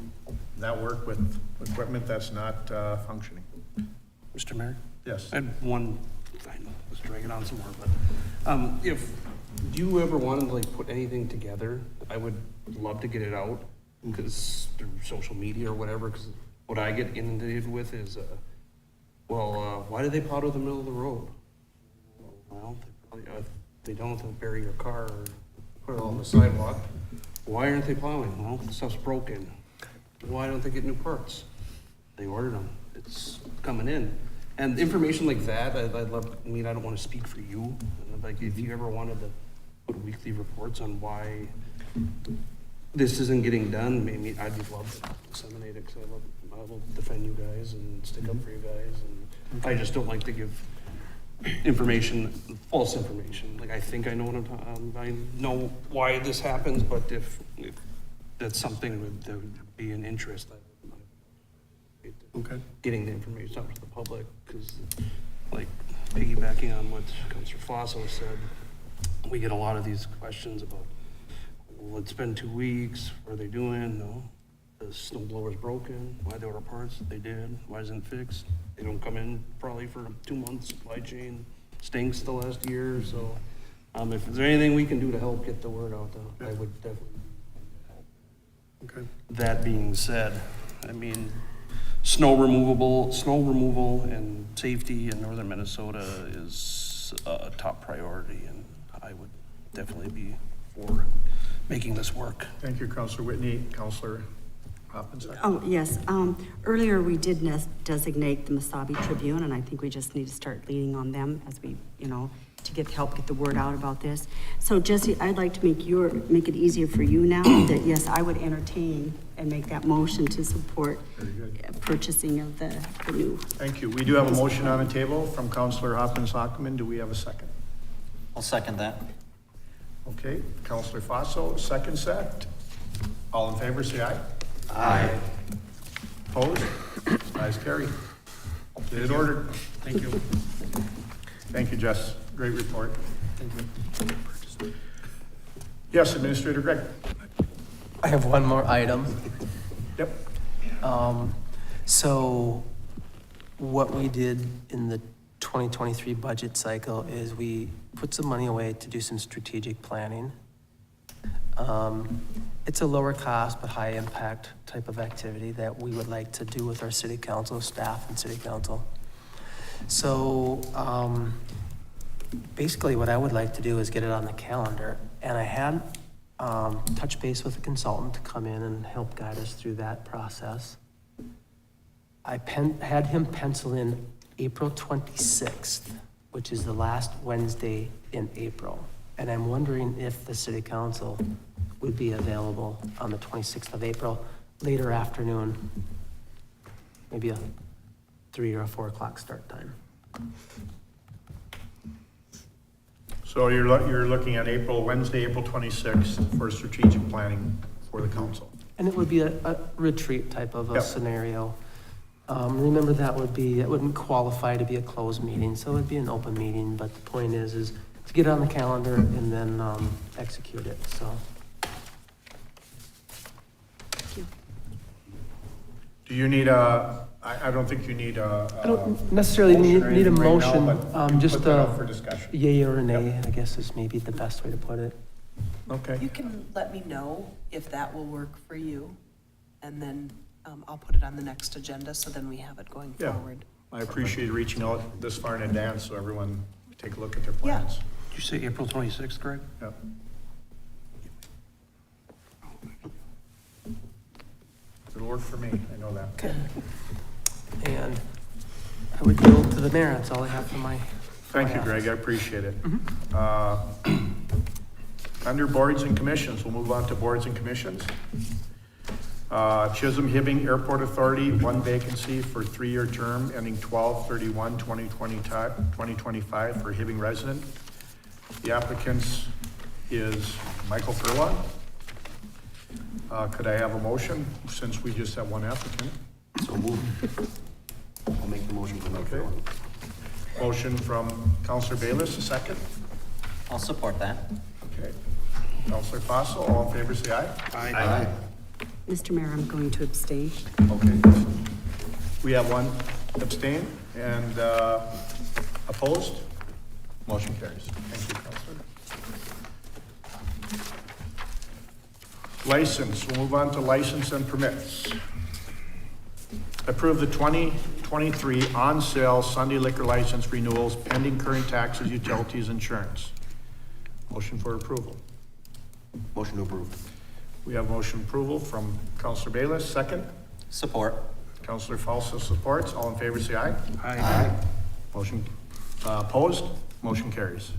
that work with equipment that's not functioning. Mr. Mayor? Yes. I had one, I know, let's drag it on some more, but, do you ever want to like put anything together? I would love to get it out, because through social media or whatever, because what I get inundated with is, why do they plow to the middle of the road? Well, they probably, if they don't, they'll bury your car or put it on the sidewalk. Why aren't they plowing? Well, the stuff's broken. Why don't they get new parts? They ordered them. It's coming in. And information like that, I'd love, I mean, I don't want to speak for you. Like, if you ever wanted to put weekly reports on why this isn't getting done, maybe I'd love to disseminate it, because I will defend you guys and stick up for you guys. And I just don't like to give information, false information. Like, I think I know what I'm talking, I know why this happens, but if that's something that would be an interest, Okay. getting the information out to the public, because like piggybacking on what Councilor Faso said, we get a lot of these questions about, well, it's been 2 weeks, what are they doing? No, the snow blower's broken, why they order parts? They did, why isn't it fixed? They don't come in probably for 2 months, supply chain stinks the last year, so if there's anything we can do to help get the word out, I would definitely. Okay. That being said, I mean, snow removal and safety in northern Minnesota is a top priority, and I would definitely be for making this work. Thank you, Councilor Whitney. Councilor Hoffman. Oh, yes. Earlier, we did designate the Mesabi Tribune, and I think we just need to start leaning on them as we, to help get the word out about this. So Jesse, I'd like to make it easier for you now, that yes, I would entertain and make that motion to support purchasing of the new. Thank you. We do have a motion on the table from Councillor Hoffman-Sockman. Do we have a second? I'll second that. Okay, Councillor Fossil, second set. All in favor, say aye. Aye. Opposed? Ayes carried. It is ordered. Thank you. Thank you, Jess. Great report. Yes, Administrator Greg. I have one more item. Yep. So what we did in the 2023 budget cycle is we put some money away to do some strategic planning. It's a lower cost but high impact type of activity that we would like to do with our city council staff and city council. So basically what I would like to do is get it on the calendar, and I had touched base with a consultant to come in and help guide us through that process. I had him pencil in April 26th, which is the last Wednesday in April. And I'm wondering if the city council would be available on the 26th of April, later afternoon, maybe a 3 or a 4 o'clock start time. So you're looking at Wednesday, April 26th for strategic planning for the council. And it would be a retreat type of a Yep. scenario. Remember, that wouldn't qualify to be a closed meeting, so it would be an open meeting, but the point is to get it on the calendar and then execute it, so. Do you need I don't think you need a. I don't necessarily need a anything right now, motion, but you just put that up for discussion. yay or nay, I guess is maybe the best way to put it. Okay. You can let me know if that will work for you, and then I'll put it on the next agenda, so then we have it going Yeah. forward. I appreciate reaching out this far in advance so everyone take a look at their Yeah. plans. Did you say April 26th, Greg? Yep. It'll work for me, I know that. Okay. And I would yield to the mayor, that's all I have for my. Thank you, Greg, I appreciate it. Under boards and commissions, we'll move on to boards and commissions. Chisholm Hibbing Airport Authority, 1 vacancy for 3-year term ending 12/31/2025 for Hibbing resident. The applicants is Michael Furlong. Could I have a motion, since we just have one applicant? So moved. I'll make the motion for Okay. Motion from Councillor Bayless, a second. I'll support that. Okay. Councillor Fossil, all in favor, say aye. Aye. Mr. Mayor, I'm going to abstain. Okay. We have one abstain and opposed. Motion carries. Thank you, Councillor. License, we'll move on to license and permits. Approve the 2023 on-sale Sunday liquor license renewals pending current taxes, utilities, insurance. Motion for approval. Motion to approve. We have motion approval from Councillor Bayless, second. Support. Councillor Falso supports. All in favor, say aye. Aye. Motion, opposed? Motion carries.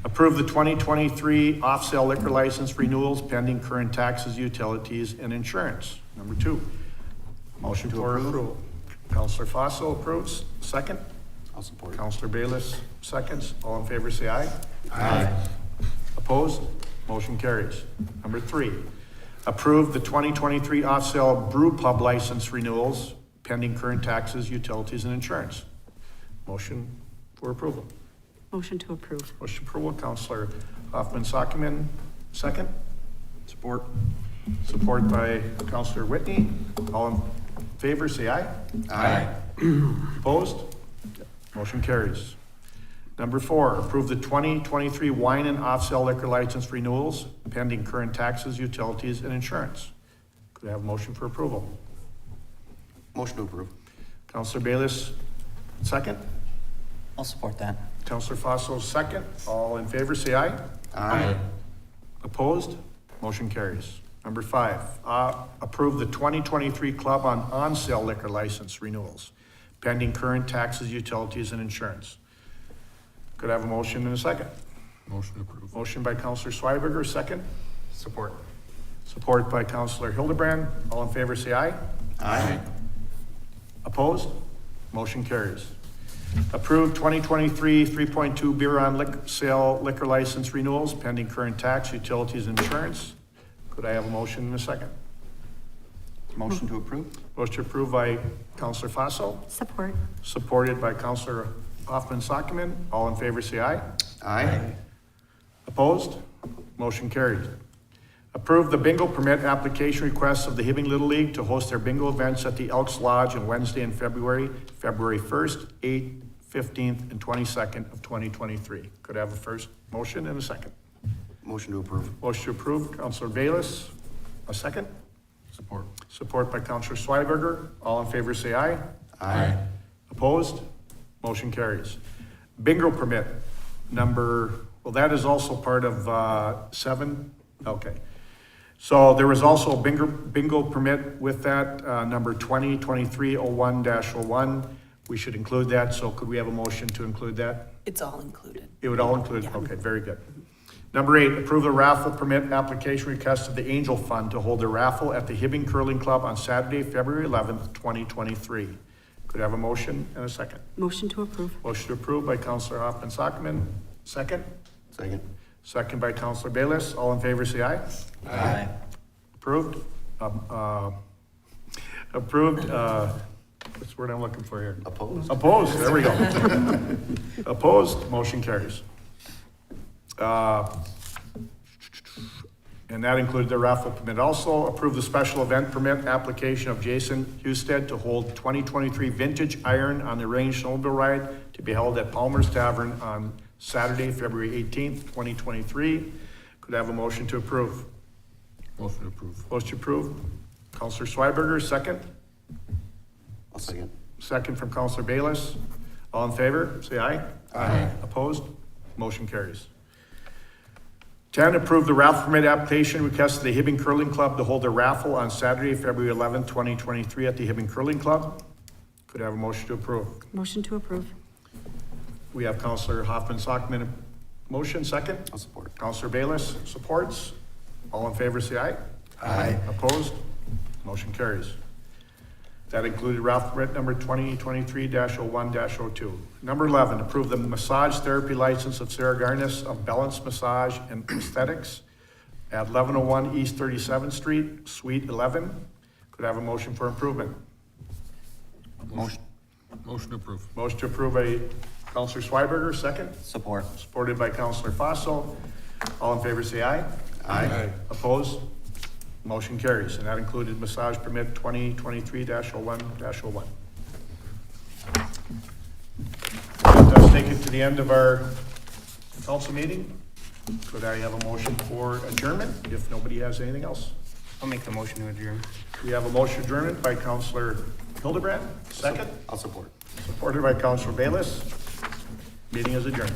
Approve the 2023 off-sale liquor license renewals pending current taxes, utilities, and insurance. Number 2. Motion for approval. Councillor Fossil approves. Second. I'll support. Councillor Bayless seconds. All in favor, say aye. Aye. Opposed? Motion carries. Number 3, approve the 2023 off-sale brew pub license renewals pending current taxes, utilities, and insurance. Motion for approval. Motion to approve. Motion approval, Councillor Hoffman-Sockman, second. Support. Support by Councillor Whitney. All in favor, say aye. Aye. Opposed? Motion carries. Number 4, approve the 2023 wine and off-sale liquor license renewals pending current taxes, utilities, and insurance. Could I have a motion for approval? Motion to approve. Councillor Bayless, second. I'll support that. Councillor Fossil, second. All in favor, say aye. Aye. Opposed? Motion carries. Number 5, approve the 2023 club on-sale liquor license renewals pending current taxes, utilities, and insurance. Could I have a motion and a second? Motion approved. Motion by Counselor Schweberger, second. Support. Support by Counselor Hildebrand. All in favor, say aye. Aye. Opposed? Motion carries. Approved 2023 3.2 beer on sale liquor license renewals pending current tax, utilities, and insurance. Could I have a motion and a second? Motion to approve? Motion approved by Counselor Fossil, Support. supported by Counselor Hoffman-Sockman. All in favor, say aye. Aye. Opposed? Motion carried. Approve the bingo permit application requests of the Hibbing Little League to host their bingo events at the Elks Lodge on Wednesday in February 1st, 8th, 15th, and 22nd of 2023. Could I have a first motion and a second? Motion to approve. Motion to approve, Counselor Bayless. A second? Support. Support by Counselor Schweberger. All in favor, say aye. Aye. Opposed? Motion carries. Bingo permit, that is also part of 7? Okay. So there was also a bingo permit with that, number 2023-01-01. We should include that, so could we have a motion to include that? It's all included. It would all include, Yeah. okay, very good. Number 8, approve the raffle permit application request of the Angel Fund to hold a raffle at the Hibbing Curling Club on Saturday, February 11th, 2023. Could I have a motion and a second? Motion to approve. Motion to approve by Counselor Hoffman-Sockman. Second? Second. Second by Counselor Bayless. All in favor, say aye. Aye. Approved? Approved, what's the word I'm looking for here? Opposed? Opposed, there we go. Opposed, motion carries. And that included the raffle permit. Also, approve the special event permit application of Jason Husted to hold 2023 Vintage Iron on the Range Snowmobile Ride to be held at Palmer's Tavern on Saturday, February 18th, 2023. Could I have a motion to approve? Motion approved. Motion approved. Counselor Schweberger, second. I'll second. Second from Counselor Bayless. All in favor, say aye. Aye. Opposed? Motion carries. 10, approve the raffle permit application request of the Hibbing Curling Club to hold a raffle on Saturday, February 11th, 2023 at the Hibbing Curling Club. Could I have a motion to approve? Motion to approve. We have Counselor Hoffman-Sockman, motion, second. I'll support. Counselor Bayless supports. All in favor, say aye. Aye. Opposed? Motion carries. That included raffle permit number 2023-01-02. Number 11, approve the massage therapy license of Sarah Garnis of Balance Massage and Aesthetics at 1101 East 37th Street, Suite 11. Could I have a motion for improvement? Motion. Motion approved. Motion to approve by Counselor Schweberger, second. Support. Supported by Counselor Fossil. All in favor, say aye. Aye. Opposed? Motion carries, and that included massage permit 2023-01-01. That does take it to the end of our council meeting. Could I have a motion for adjournment, if nobody has anything else? I'll make the motion to adjourn. We have a motion adjournment by Counselor Hildebrand, second, I'll support. supported by Counselor Bayless. Meeting is adjourned.